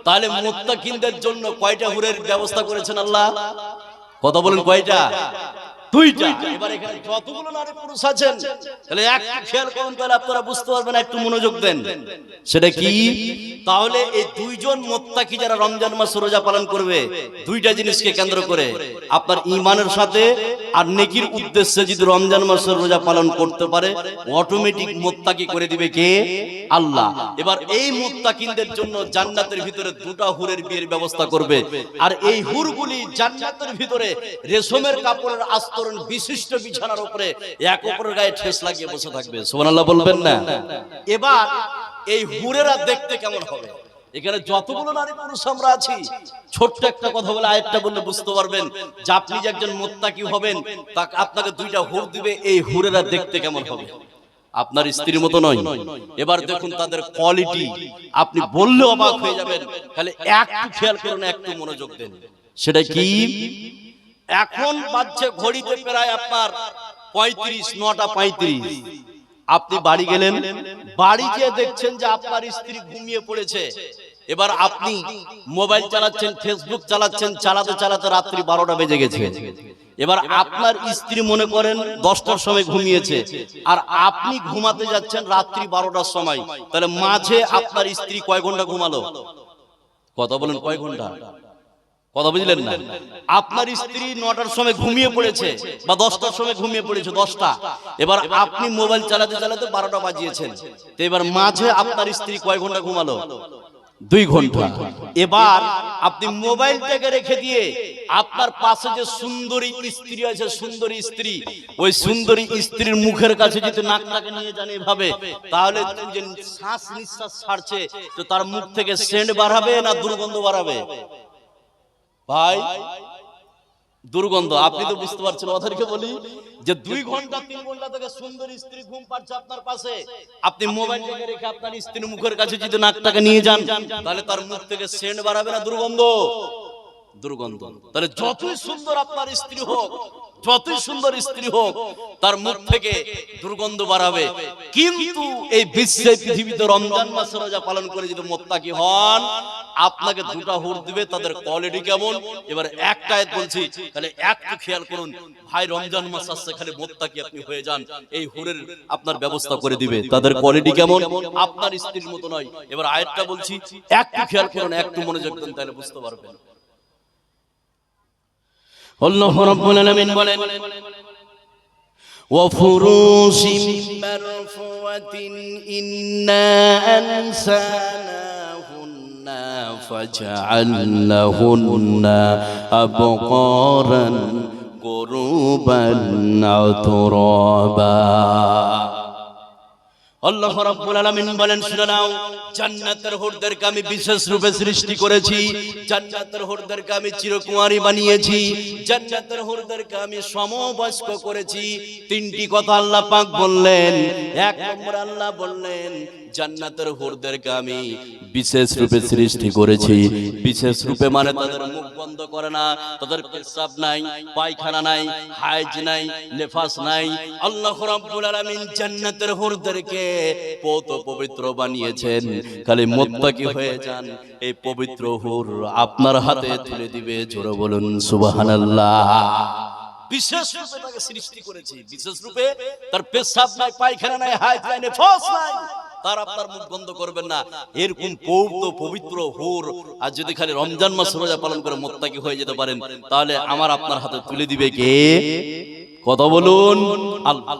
তাহলে মুত্তাকিনদের জন্য কয়টা হুরের ব্যবস্থা করেছেন আল্লাহ? কথা বলেন কয়টা? দুইটা। এবার এখানে যতগুলো নারী পুরুষ আছেন, তাহলে একটু খেয়াল করুন, তাহলে আপনারা বুঝতে পারবেন। একটু মনোযোগ দেন। সেটা কি? তাহলে এই দুইজন মুত্তাকি যারা রমজান মাস রোজা পালন করবে, দুইটা জিনিসকে কেন্দ্র করে, আপনার ঈমানের সাথে আর নেকির উদ্দেশ্যে যদি রমজান মাসের রোজা পালন করতে পারে, অটোমেটিক মুত্তাকি করে দিবে কে? আল্লাহ। এবার এই মুত্তাকিনদের জন্য জান্নাতের ভিতরে দুটো হুরের বিয়ের ব্যবস্থা করবে। আর এই হুরগুলি জান্নাতের ভিতরে রেশমের কাপড়ের আস্তরণ বিশিষ্ট বিছানার উপরে এক অপরের গায়ে ঠেস লাগিয়ে বসে থাকবে। সুবহানাল্লাহ বলবেন না? এবার এই হুরেরা দেখতে কেমন হবে? এখানে যতগুলো নারী পুরুষ আমরা আছি, ছোট্ট একটা কথা বলে আয়াতটা বললে বুঝতে পারবেন যে আপনি যে একজন মুত্তাকি হবেন, তা আপনাকে দুইটা হুর দিবে। এই হুরেরা দেখতে কেমন হবে? আপনার স্ত্রীর মতো নয়। এবার দেখুন তাদের কোয়ালিটি, আপনি বললে অবাক হয়ে যাবেন। খালি একটু খেয়াল করুন, একটু মনোযোগ দেন। সেটা কি? এখন বাজছে ঘড়িতে প্রায় আপনার 9টা 35। আপনি বাড়ি গেলেন, বাড়ি গিয়ে দেখছেন যে আপনার স্ত্রী ঘুমিয়ে পড়েছে। এবার আপনি মোবাইল চালাচ্ছেন, ফেসবুক চালাচ্ছেন, চালাতে চালাতে রাত্রি 12টা বেজে গেছে। এবার আপনার স্ত্রী মনে করেন 10টার সময় ঘুমিয়েছে, আর আপনি ঘুমাতে যাচ্ছেন রাত্রি 12টার সময়। তাহলে মাঝে আপনার স্ত্রী কয় ঘন্টা ঘুমালো? কথা বলেন, কয় ঘন্টা? কথা বুঝলেন না? আপনার স্ত্রী 9টার সময় ঘুমিয়ে পড়েছে বা 10টার সময় ঘুমিয়ে পড়েছে, 10টা। এবার আপনি মোবাইল চালাতে চালাতে 12টা বাজিয়েছেন। তো এবার মাঝে আপনার স্ত্রী কয় ঘন্টা ঘুমালো? 2 ঘন্টা। এবার আপনি মোবাইলটাকে রেখে দিয়ে আপনার পাশে যে সুন্দরী স্ত্রী আছে, সুন্দরী স্ত্রী, ওই সুন্দরী স্ত্রীর মুখের কাছে যদি নাকটাকে নিয়ে যান এভাবে, তাহলে যে শ্বাস নিঃশ্বাস ছাড়ছে, তো তার মুখ থেকে সেন্ট বার হবে না দুর্গন্ধ বার হবে? ভাই দুর্গন্ধ। আপনি তো বুঝতে পারছেন। ওদেরকে বলি যে 2 ঘন্টা 3 ঘন্টা থেকে সুন্দর স্ত্রী ঘুম পাচ্ছে আপনার পাশে, আপনি মোবাইলটাকে রেখে আপনার স্ত্রীর মুখের কাছে যদি নাকটাকে নিয়ে যান, তাহলে তার মুখ থেকে সেন্ট বাড়াবে না দুর্গন্ধ? দুর্গন্ধ। তাহলে যতই সুন্দর আপনার স্ত্রী হোক, যতই সুন্দর স্ত্রী হোক, তার মুখ থেকে দুর্গন্ধ বাড়াবে। কিন্তু এই বিশ্বে পৃথিবীতে রমজান মাসে রোজা পালন করে যদি মুত্তাকি হন, আপনাকে দুটো হুর দিবে। তাদের কোয়ালিটি কেমন? এবার একটা আয়াত বলছি, তাহলে একটু খেয়াল করুন। ভাই রমজান মাস আসছে, খালি মুত্তাকি আপনি হয়ে যান, এই হুরের আপনার ব্যবস্থা করে দিবে। তাদের কোয়ালিটি কেমন? আপনার স্ত্রীর মতো নয়। এবার আয়াতটা বলছি, একটু খেয়াল করুন, একটু মনোযোগ দেন, তাহলে বুঝতে পারবেন। আল্লাহ রাব্বুল আলামিন বলেন, ওয়াফুরুশিম মারফুয়াতিন ইন্না আনসানাহুন্না ফাজআলনাহুন্না আবকারান গুরুবান আতরাবা। আল্লাহ রাব্বুল আলামিন বলেন, শুনে নাও, জান্নাতের হুরদেরকে আমি বিশেষ রূপে সৃষ্টি করেছি। জান্নাতের হুরদেরকে আমি চিরকুমারী বানিয়েছি। জান্নাতের হুরদেরকে আমি সমবয়স্ক করেছি। 3টি কথা আল্লাহ পাক বললেন। 1 নম্বর আল্লাহ বললেন জান্নাতের হুরদেরকে আমি বিশেষ রূপে সৃষ্টি করেছি। বিশেষ রূপে মানে তাদের মুখ বন্ধ করে না, তাদের পেশাব নাই, পায়খানা নাই, হাইজ নাই, নেফাস নাই। আল্লাহ রাব্বুল আলামিন জান্নাতের হুরদেরকে পবিত্র বানিয়েছেন। খালি মুত্তাকি হয়ে যান, এই পবিত্র হুর আপনার হাতে তুলে দিবে। জোরে বলুন সুবহানাল্লাহ। বিশেষ রূপে তাকে সৃষ্টি করেছি, বিশেষ রূপে তার পেশাব নাই, পায়খানা নাই, হাইজ নাই, নেফাস নাই, তার আপনার মুখ বন্ধ করবেন না। এরকম পবিত্র হুর আর যদি খালি রমজান মাস রোজা পালন করে মুত্তাকি হয়ে যেতে পারেন, তাহলে আমার আপনার হাতে তুলে দিবে কে? কথা বলুন আল্লাহ।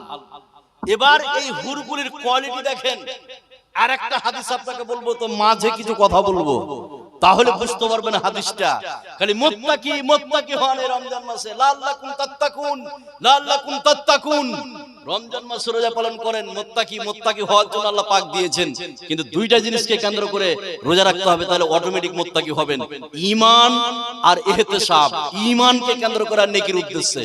এবার এই হুরগুলির কোয়ালিটি দেখেন। আর একটা হাদিস আপনাকে বলবো, তো মাঝে কিছু কথা বলবো, তাহলে বুঝতে পারবেন হাদিসটা। খালি মুত্তাকি মুত্তাকি হন এই রমজান মাসে, লাল্লাকুম তাত্তাকুন, লাল্লাকুম তাত্তাকুন। রমজান মাসে রোজা পালন করেন, মুত্তাকি মুত্তাকি হওয়ার জন্য আল্লাহ পাক দিয়েছেন। কিন্তু দুইটা জিনিসকে কেন্দ্র করে রোজা রাখতে হবে, তাহলে অটোমেটিক মুত্তাকি হবেন। ঈমান আর ইহতিসাব, ঈমানকে কেন্দ্র করে আর নেকির উদ্দেশ্যে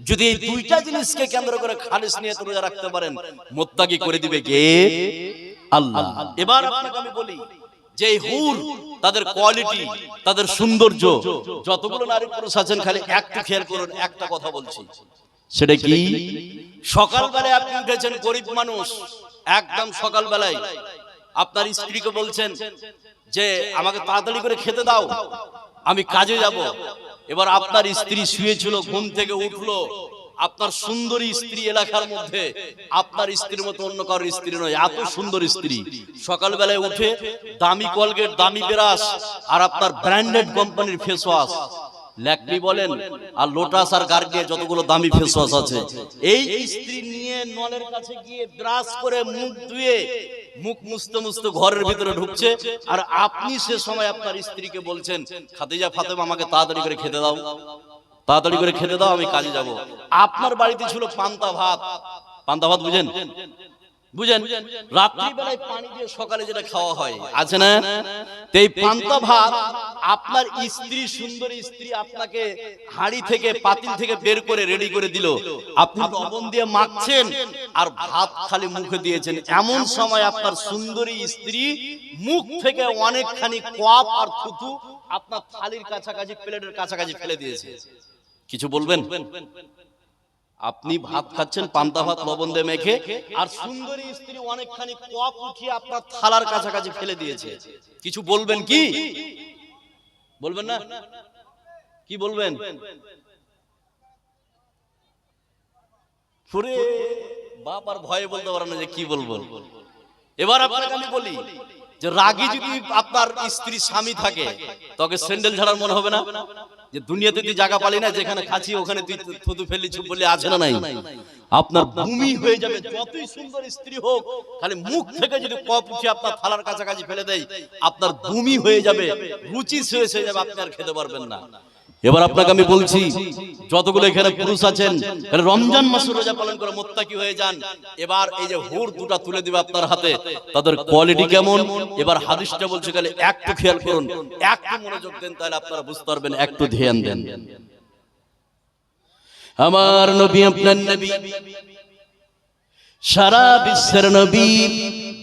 যদি এই দুইটা জিনিসকে কেন্দ্র করে খালিস নিয়তে রোজা রাখতে পারেন, মুত্তাকি করে দিবে কে? আল্লাহ। এবার আপনাকে আমি বলি যে হুর, তাদের কোয়ালিটি, তাদের সৌন্দর্য, যতগুলো নারী পুরুষ আছেন, খালি একটু খেয়াল করুন। একটা কথা বলছি, সেটা কি? সকালবেলায় আপনি উঠেছেন, গরিব মানুষ, একদম সকালবেলায় আপনার স্ত্রীকে বলছেন যে আমাকে তাড়াতাড়ি করে খেতে দাও, আমি কাজে যাব। এবার আপনার স্ত্রী শুয়েছিল, ঘুম থেকে উঠলো। আপনার সুন্দরী স্ত্রী, এলাকার মধ্যে আপনার স্ত্রীর মতো অন্য কারোর স্ত্রী নয়, এত সুন্দর স্ত্রী। সকালবেলায় উঠে দামি কলগেট, দামি ব্রাশ, আর আপনার ব্র্যান্ডেড কোম্পানির ফেস ওয়াশ, ল্যাকমি বলেন আর লোটাস আর গার্গিয়া, যতগুলো দামি ফেস ওয়াশ আছে, এই স্ত্রী নিয়ে নলের কাছে গিয়ে ব্রাশ করে মুখ ধুয়ে মুখ মুছতে মুছতে ঘরের ভিতরে ঢুকছে। আর আপনি সে সময় আপনার স্ত্রীকে বলছেন, খাদিজা, ফাতেমা, আমাকে তাড়াতাড়ি করে খেতে দাও, তাড়াতাড়ি করে খেতে দাও, আমি কাজে যাব। আপনার বাড়িতে ছিল পান্তা ভাত। পান্তা ভাত বুঝেন? বুঝেন? রাত্রিবেলায় পানি দিয়ে সকালে যেটা খাওয়া হয়, আছে না? এই পান্তা ভাত আপনার স্ত্রী, সুন্দরী স্ত্রী, আপনাকে হাঁড়ি থেকে, পাতিল থেকে বের করে রেডি করে দিল। আপনি লবণ দিয়ে মাখছেন আর ভাত খালি মুখে দিয়েছেন। এমন সময় আপনার সুন্দরী স্ত্রী মুখ থেকে অনেকখানি কোয়াপ আর থুতু আপনার থালির কাছাকাছি, প্লেটের কাছাকাছি ফেলে দিয়েছে। কিছু বলবেন? আপনি ভাত খাচ্ছেন, পান্তা ভাত লবণ দিয়ে মেখে, আর সুন্দরী স্ত্রী অনেকখানি কোয়াপ উঠিয়ে আপনার থালার কাছাকাছি ফেলে দিয়েছে। কিছু বলবেন কি? বলবেন না? কি বলবেন? পুরে বাপ আর ভয়ে বলতে পারে না যে কি বলবো। এবার আপনাকে আমি বলি যে রাগী যদি আপনার স্ত্রী স্বামী থাকে, তোকে স্যান্ডেল ছাড়ার মনে হবে না? যে দুনিয়াতে তুই জায়গা পালি না, যেখানে খাচ্ছি ওখানে তুই থুতু ফেললি, চুপ বলে আছে না নাই? আপনার ভূমি হয়ে যাবে। যতই সুন্দর স্ত্রী হোক, খালি মুখ থেকে যদি কপ উঠে আপনার থালার কাছাকাছি ফেলে দেয়, আপনার ভূমি হয়ে যাবে, রুচি শেষ হয়ে যাবে, আপনি আর খেতে পারবেন না। এবার আপনাকে আমি বলছি, যতগুলো এখানে পুরুষ আছেন, রমজান মাসে রোজা পালন করে মুত্তাকি হয়ে যান। এবার এই যে হুর দুটা তুলে দিবে আপনার হাতে, তাদের কোয়ালিটি কেমন? এবার হাদিসটা বলছে, খালি একটু খেয়াল করুন, একটু মনোযোগ দেন, তাহলে আপনারা বুঝতে পারবেন। একটু ধ্যান দেন। আমার নবী, আপনার নবী, সারা বিশ্বের নবী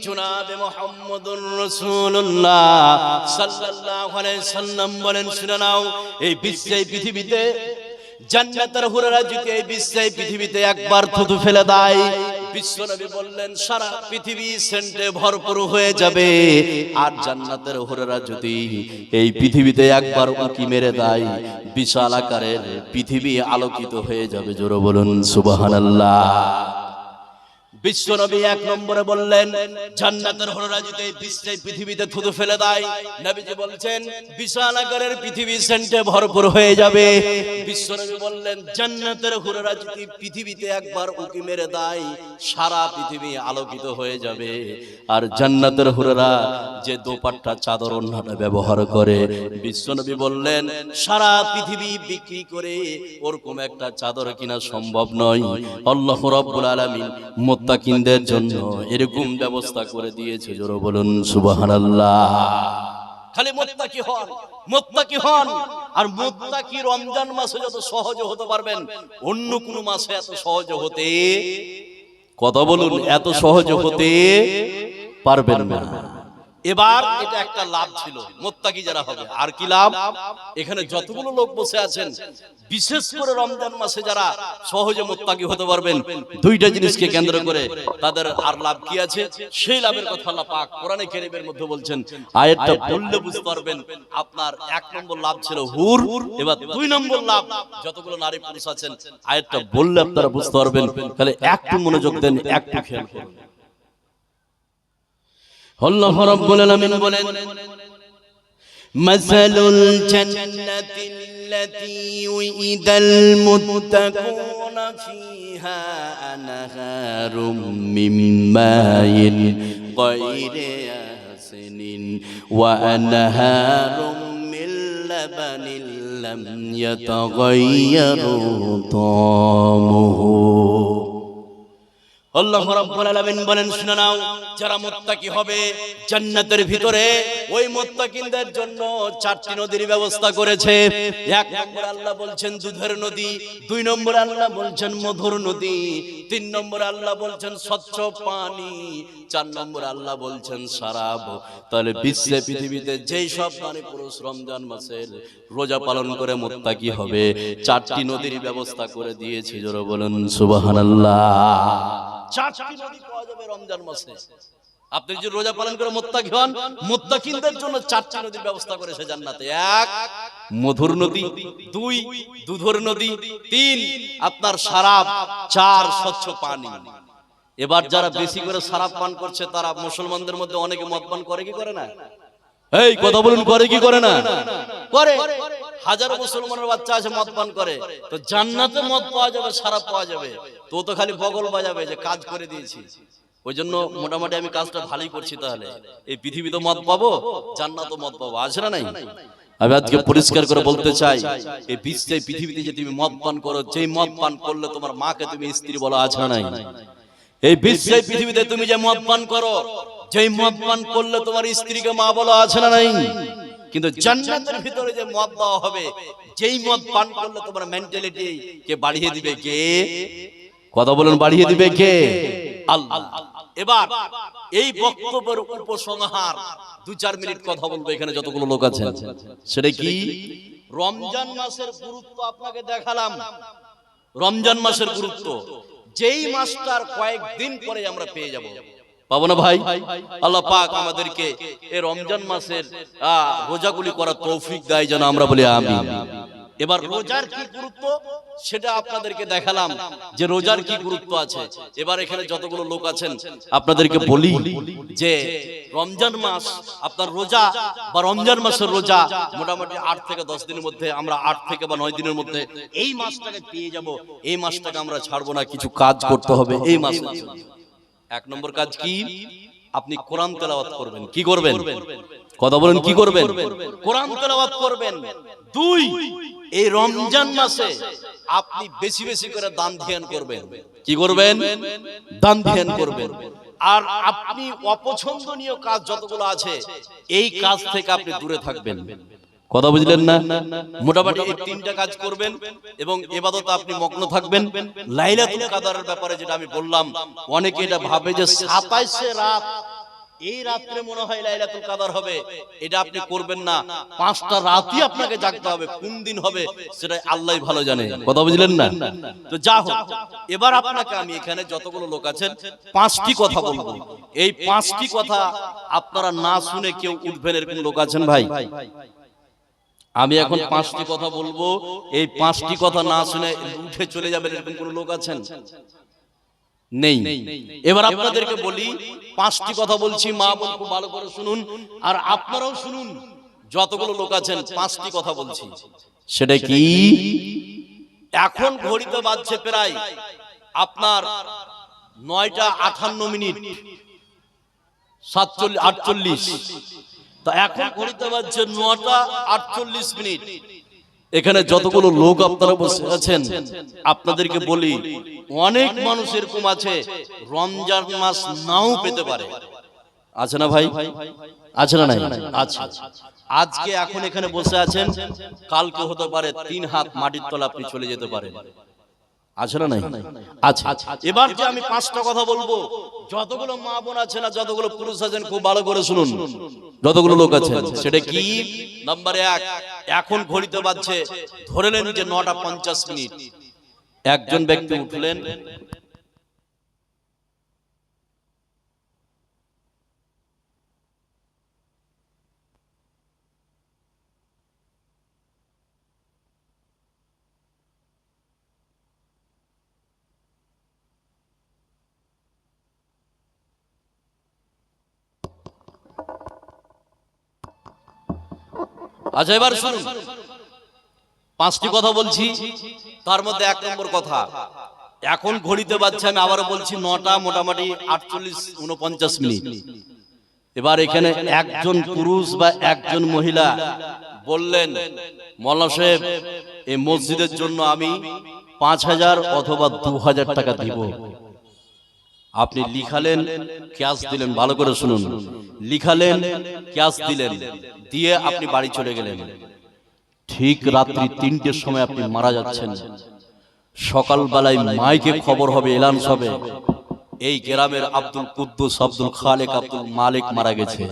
জনাবে মুহাম্মদুর রাসূলুল্লাহ সাল্লাল্লাহু আলাইহি সাল্লাম বলেন, শুনে নাও, এই বিশ্বে, পৃথিবীতে জান্নাতের হুরেরা যদি এই বিশ্বে, পৃথিবীতে একবার থুতু ফেলে দেয়, বিশ্বনবী বললেন সারা পৃথিবী সেন্টে ভরপুর হয়ে যাবে। আর জান্নাতের হুরেরা যদি এই পৃথিবীতে একবার উঁকি মেরে দেয়, বিশাল আকারের পৃথিবী আলোকিত হয়ে যাবে। জোরে বলুন সুবহানাল্লাহ। বিশ্বনবী এক নম্বরে বললেন, জান্নাতের হুরেরা যদি এই বিশ্বে, পৃথিবীতে থুতু ফেলে দেয়, নবীজি বলছেন বিশাল আকারের পৃথিবী সেন্টে ভরপুর হয়ে যাবে। বিশ্বনবী বললেন জান্নাতের হুরেরা যদি পৃথিবীতে একবার উঁকি মেরে দেয়, সারা পৃথিবী আলোকিত হয়ে যাবে। আর জান্নাতের হুরেরা যে দোপাট্টা, চাদর, ওড়নাটা ব্যবহার করে, বিশ্বনবী বললেন সারা পৃথিবী বিক্রি করে ওরকম একটা চাদর কিনা সম্ভব নয়। আল্লাহ রাব্বুল আলামিন মুত্তাকিনদের জন্য এরকম ব্যবস্থা করে দিয়েছে। জোরে বলুন সুবহানাল্লাহ। খালি মুত্তাকি হন, মুত্তাকি হন। আর মুত্তাকি রমজান মাসে যত সহজে হতে পারবেন, অন্য কোন মাসে এত সহজে হতে, কথা বলুন, এত সহজে হতে পারবেন না। এবার এটা একটা লাভ ছিল মুত্তাকি যারা হবে। আর কি লাভ? এখানে যতগুলো লোক বসে আছেন, বিশেষ করে রমজান মাসে যারা সহজে মুত্তাকি হতে পারবেন, দুইটা জিনিসকে কেন্দ্র করে তাদের আর লাভ কি আছে, সেই লাভের কথা আল্লাহ পাক কোরআনে কারীমের মধ্যে বলছেন। আয়াতটা বললে বুঝতে পারবেন। আপনার এক নম্বর লাভ ছিল হুর, এবার দুই নম্বর লাভ যতগুলো নারী পুরুষ আছেন, আয়াতটা বললে আপনারা বুঝতে পারবেন। তাহলে একটু মনোযোগ দেন, একটু খেয়াল করুন। আল্লাহ রাব্বুল আলামিন বলেন, মাসালুল জান্নাতিল্লাতী উইদাল মুত্তাকুনা ফিহা আনহারুম মিন মাইন গায়রি আসনিন ওয়া আনহারুম মিন লাবানিল লাম ইয়াতাগায়্যারু তা'মুহু। আল্লাহ রাব্বুল আলামিন বলেন, শুনে নাও, যারা মুত্তাকি হবে জান্নাতের ভিতরে ওই মুত্তাকিনদের জন্য চারটি নদীর ব্যবস্থা করেছে। এক নম্বরে আল্লাহ বলছেন দুধের নদী, দুই নম্বরে আল্লাহ বলছেন মধুর নদী, তিন নম্বরে আল্লাহ বলছেন স্বচ্ছ পানি, চার নম্বরে আল্লাহ বলছেন শরাব। তাহলে বিশ্বে পৃথিবীতে যেই সব নারী পুরুষ রমজান মাসের রোজা পালন করে মুত্তাকি হবে, চারটি নদীর ব্যবস্থা করে দিয়েছি। জোরে বলেন সুবহানাল্লাহ। চারটি নদী পাওয়া যাবে রমজান মাসে। আপনি যদি রোজা পালন করে মুত্তাকি হন, মুত্তাকিনদের জন্য চারটি নদীর ব্যবস্থা করেছে জান্নাতে। এক মধুর নদী, দুই দুধের নদী, তিন আপনার শরাব, চার স্বচ্ছ পানি। এবার যারা বেশি করে শরাব পান করছে, তারা মুসলমানদের মধ্যে অনেকে মদ পান করে কি করে না? এই কথা বলুন, করে কি করে না? করে। হাজারো মুসলমানের বাচ্চা আছে মদ পান করে। তো জান্নাতে মদ পাওয়া যাবে, শরাব পাওয়া যাবে, তো খালি বগল বাজাবে যে কাজ করে দিয়েছি। ওই জন্য মোটামুটি আমি কাজটা ভালোই করছি। তাহলে এই পৃথিবীতে মদ পাবো, জান্নাতও মদ পাবো, আছে না নাই? আমি আজকে পরিষ্কার করে বলতে চাই, এই বিশ্বে পৃথিবীতে যে তুমি মদ পান করো, যেই মদ পান করলে তোমার মাকে তুমি স্ত্রী বলো, আছে না নাই? এই বিশ্বে পৃথিবীতে তুমি যে মদ পান করো, যেই মদ পান করলে তোমার স্ত্রীকে মা বলো, আছে না নাই? কিন্তু জান্নাতের ভিতরে যে মদ দেওয়া হবে, যেই মদ পান করলে তোমার মেন্টালিটি কে বাড়িয়ে দিবে কে? কথা বলুন, বাড়িয়ে দিবে কে? আল্লাহ। এবার এই বক্তব্যের উপসংহার 2-4 মিনিট কথা বলবো এখানে যতগুলো লোক আছেন। সেটা কি? রমজান মাসের গুরুত্ব আপনাকে দেখালাম। রমজান মাসের গুরুত্ব, যেই মাসটার কয়েকদিন পরে আমরা পেয়ে যাব, পাবো না ভাই? আল্লাহ পাক আমাদেরকে এই রমজান মাসের রোজাগুলি করার তৌফিক দেয় যেন আমরা বলি আমিন। এবার রোজার কি গুরুত্ব সেটা আপনাদেরকে দেখালাম, যে রোজার কি গুরুত্ব আছে। এবার এখানে যতগুলো লোক আছেন আপনাদেরকে বলি যে রমজান মাস আপনার রোজা বা রমজান মাসের রোজা মোটামুটি 8 থেকে 10 দিনের মধ্যে, আমরা 8 থেকে বা 9 দিনের মধ্যে এই মাসটাকে পেয়ে যাব। এই মাসটাকে আমরা ছাড়বো না, কিছু কাজ করতে হবে এই মাসে। এক নম্বর কাজ কি? আপনি কোরআন তেলাওয়াত করবেন। কি করবেন? কথা বলেন, কি করবেন? কোরআন তেলাওয়াত করবেন। দুই, এই রমজান মাসে আপনি বেশি বেশি করে দান ধ্যান করবেন। কি করবেন? দান ধ্যান করবেন। আর আপনি অপছন্দনীয় কাজ যতগুলো আছে, এই কাজ থেকে আপনি দূরে থাকবেন। কথা বুঝলেন না? মোটামুটি এই 3টা কাজ করবেন এবং ইবাদতে আপনি মগ্ন থাকবেন। লাইলাতুল কদরের ব্যাপারে যেটা আমি বললাম, অনেকে এটা ভাবে যে 27 রাত, এই রাত্রে মনে হয় লাইলাতুল কদর হবে, এটা আপনি করবেন না। 5টা রাতই আপনাকে জাগতে হবে। কোন দিন হবে সেটা আল্লাহই ভালো জানে। কথা বুঝলেন না? তো যা হোক, এবার আপনাকে আমি এখানে যতগুলো লোক আছেন 5টি কথা বলবো। এই 5টি কথা আপনারা না শুনে কেউ উঠবেন এরকম লোক আছেন ভাই? আমি এখন 5টি কথা বলবো, এই 5টি কথা না শুনে উঠে চলে যাবেন এরকম কোন লোক আছেন? নেই। এবার আপনাদেরকে বলি, 5টি কথা বলছি, মা বোন খুব ভালো করে শুনুন, আর আপনারাও শুনুন। যতগুলো লোক আছেন 5টি কথা বলছি। সেটা কি? এখন ঘড়িতে বাজছে প্রায় আপনার 9টা 58 মিনিট 48। তা এখন ঘড়িতে বাজছে 9টা 48 মিনিট। এখানে যতগুলো লোক আপনারা বসে আছেন, আপনাদেরকে বলি, অনেক মানুষ এরকম আছে রমজান মাস নাও পেতে পারে। আছে না ভাই? আছে না নাই? আছে। আজকে এখন এখানে বসে আছেন, কালকে হতে পারে 3 হাত মাটির তলা আপনি চলে যেতে পারেন। আছে না নাই? আচ্ছা, এবার যে আমি পাঁচটা কথা বলবো, যতগুলো মা বোন আছে না, যতগুলো পুরুষ আছেন, খুব ভালো করে শুনুন, যতগুলো লোক আছেন, সেটা কি? নাম্বার এক, এখন ঘড়িতে বাজছে ধরে নেন যে 9:50। একজন ব্যক্তি উঠলেন, আচ্ছা এবার শুনুন, পাঁচটি কথা বলছি, তার মধ্যে এক নম্বর কথা, এখন ঘড়িতে বাজছে, আমি আবারও বলছি 9টা মোটামুটি 48-49। এবার এখানে একজন পুরুষ বা একজন মহিলা বললেন, মওলানা সাহেব এই মসজিদের জন্য আমি 5,000 অথবা 2,000 টাকা দিব। আপনি লিখালেন, ক্যাশ দিলেন, ভালো করে শুনুন, লিখালেন, ক্যাশ দিলেন, দিয়ে আপনি বাড়ি চলে গেলেন। ঠিক রাত্রি 3টের সময় আপনি মারা যাচ্ছেন। সকালবেলায় মাইকে খবর হবে, এলাউন্স হবে, এই গ্রামের আব্দুল কুদ্দুস, আব্দুল খালেক, আব্দুল মালিক মারা গেছে।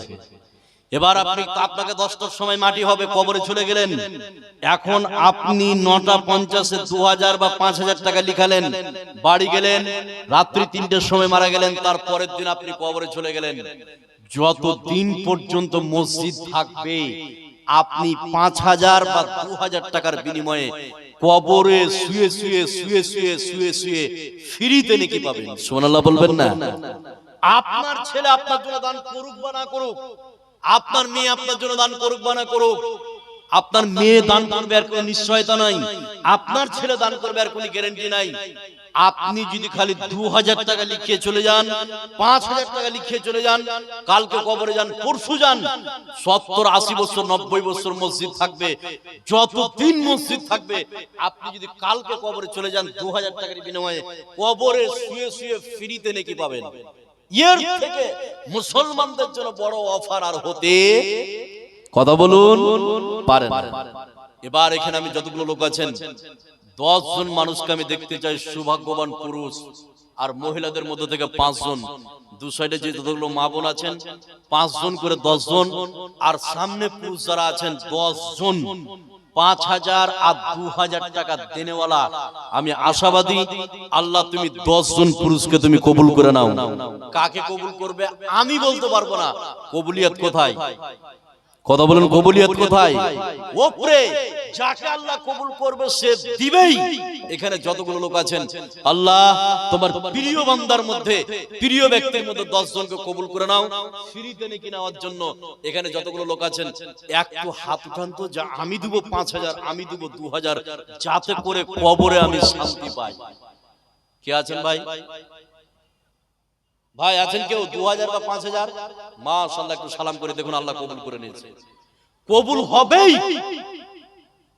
এবার আপনাকে 10টার সময় মাটি হবে, কবরে চলে গেলেন। এখন আপনি 9:50-এ 2,000 বা 5,000 টাকা লিখালেন, বাড়ি গেলেন, রাত্রি 3টের সময় মারা গেলেন, তারপরের দিন আপনি কবরে চলে গেলেন। যতদিন পর্যন্ত মসজিদ থাকবে, আপনি 5,000 বা 2,000 টাকার বিনিময়ে কবরে শুয়ে শুয়ে শুয়ে শুয়ে শুয়ে শুয়ে ফ্রিতে নেকি পাবেন। সুবহানাল্লাহ বলবেন না? আপনার ছেলে আপনার জন্য দান করুক বা না করুক, আপনার মেয়ে আপনার জন্য দান করুক বা না করুক, আপনার মেয়ে দান করবে আর কোনো নিশ্চয়তা নাই, আপনার ছেলে দান করবে আর কোনো গ্যারান্টি নাই। আপনি যদি খালি 2,000 টাকা লিখে চলে যান, 5,000 টাকা লিখে চলে যান, কালকে কবরে যান, পরশু যান, 70-80 বছর 90 বছর মসজিদ থাকবে, যতদিন মসজিদ থাকবে, আপনি যদি কালকে কবরে চলে যান 2,000 টাকার বিনিময়ে কবরে শুয়ে শুয়ে ফ্রিতে নেকি পাবেন। এর থেকে মুসলমানদের জন্য বড় অফার আর হতে, কথা বলুন, পারেন। এবার এখানে আমি যতগুলো লোক আছেন, 10 জন মানুষকে আমি দেখতে চাই, সৌভাগ্যবান পুরুষ আর মহিলাদের মধ্যে থেকে 5 জন, দু সাইডে যে যতগুলো মা বোন আছেন 5 জন করে 10 জন, আর সামনে পুরুষ যারা আছেন 10 জন, 5,000 আর 2,000 টাকা দেনেওয়ালা। আমি আশাবাদী, আল্লাহ তুমি 10 জন পুরুষকে তুমি কবুল করে নাও। কাকে কবুল করবে আমি বলতে পারবো না, কবুলিয়ত কোথায়? কথা বলেন, কবুলিয়ত কোথায়? ওপরে যাকে আল্লাহ কবুল করবে সে দিবেই। এখানে যতগুলো লোক আছেন, আল্লাহ তোমার প্রিয় বান্দার মধ্যে, প্রিয় ব্যক্তির মধ্যে 10 জনকে কবুল করে নাও ফ্রিতে নেকি নেওয়ার জন্য। এখানে যতগুলো লোক আছেন একটু হাত উঠান তো, যা আমি দেব 5,000, আমি দেব 2,000, যাতে করে কবরে আমি শান্তি পাই। কে আছেন ভাই? ভাই আছেন কেউ? 2,000 বা 5,000? মাশাআল্লাহ, একটু সালাম করে দেখুন, আল্লাহ কবুল করে নিয়েছে। কবুল হবেই।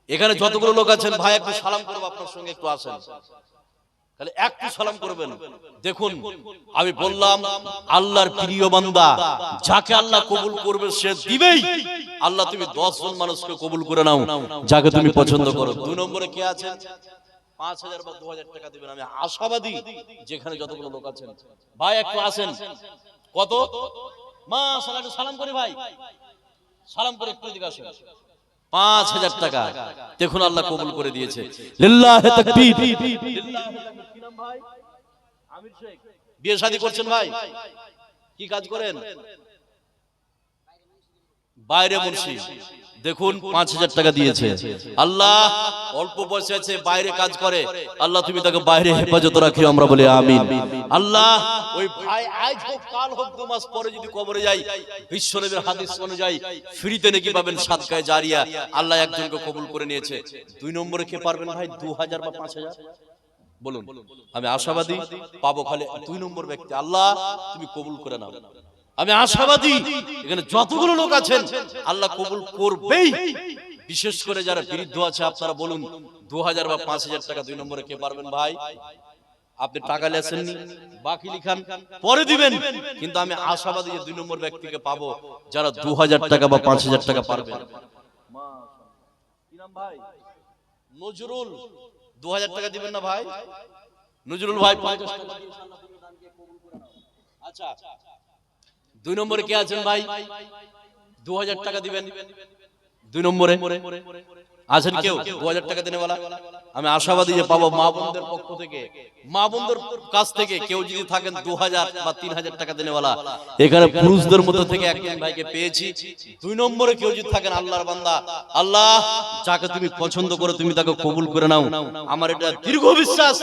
এখানে যতগুলো লোক আছেন ভাই একটু সালাম করব, আপনার সঙ্গে একটু আসেন, তাহলে একটু সালাম করবেন। দেখুন আমি বললাম, আল্লাহর প্রিয় বান্দা যাকে আল্লাহ কবুল করবে সে দিবেই। আল্লাহ তুমি 10 জন মানুষকে কবুল করে নাও যাকে তুমি পছন্দ করো। 2 নম্বরে কে আছেন? 5,000 বা 2,000 টাকা দিবেন। আমি আশাবাদী যেখানে যতগুলো লোক আছেন, ভাই একটু আসেন। কত? মাশাআল্লাহ, একটু সালাম করি ভাই, সালাম করে একটু এদিকে আসেন। 5,000 টাকা দেখুন আল্লাহ কবুল করে দিয়েছে। লিল্লাহি তাকবীর। কি নাম ভাই? আমির শেখ। বিয়ে শাদী করছেন ভাই? কি কাজ করেন? বাইরে মুন্সি। দেখুন 5,000 টাকা দিয়েছে। আল্লাহ অল্প বয়সে আছে, বাইরে কাজ করে, আল্লাহ তুমি তাকে বাইরে হেফাজত রাখিও, আমরা বলি আমিন। আল্লাহ ওই ভাই আজ হোক কাল হোক 2 মাস পরে যদি কবরে যাই, বিশ্বনবীর হাদিস অনুযায়ী ফ্রিতে নাকি পাবেন সাদকায়ে জারিয়া। আল্লাহ একজনকে কবুল করে নিয়েছে। 2 নম্বরে কে পারবেন ভাই? 2,000 বা 5,000 বলুন। আমি আশাবাদী পাবো খালি 2 নম্বর ব্যক্তি। আল্লাহ তুমি কবুল করে নাও। আমি আশাবাদী এখানে যতগুলো লোক আছেন আল্লাহ কবুল করবেই। বিশেষ করে যারা বিরুদ্ধ আছে আপনারা বলুন 2,000 বা 5,000 টাকা 2 নম্বরে কে পারবেন ভাই? আপনি টাকা লেছেননি, বাকি লিখান, পরে দিবেন, কিন্তু আমি আশাবাদী যে 2 নম্বর ব্যক্তিকে পাবো যারা 2,000 টাকা বা 5,000 টাকা পারবেন। কি নাম ভাই? নজরুল 2000 টাকা দিবেন না ভাই? নজরুল ভাই 50 টাকা দিয়ে ইনশাআল্লাহ পুরো দানকে কবুল করে নাও। আচ্ছা, 2 নম্বরে কে আছেন ভাই? 2000 টাকা দিবেন। 2 নম্বরে আছেন কেউ 2000 টাকা দেনেওয়ালা? আমি আশাবাদী যে পাবো মা বোনদের পক্ষ থেকে, মা বোনদের কাছ থেকে কেউ যদি থাকেন 2000 বা 3000 টাকা দেনেওয়ালা, এখানে পুরুষদের মধ্যে থেকে একজন ভাইকে পেয়েছি। 2 নম্বরে কেউ যদি থাকেন আল্লাহর বান্দা, আল্লাহ যাকে তুমি পছন্দ করো তুমি তাকে কবুল করে নাও, আমার এটা দীর্ঘ বিশ্বাস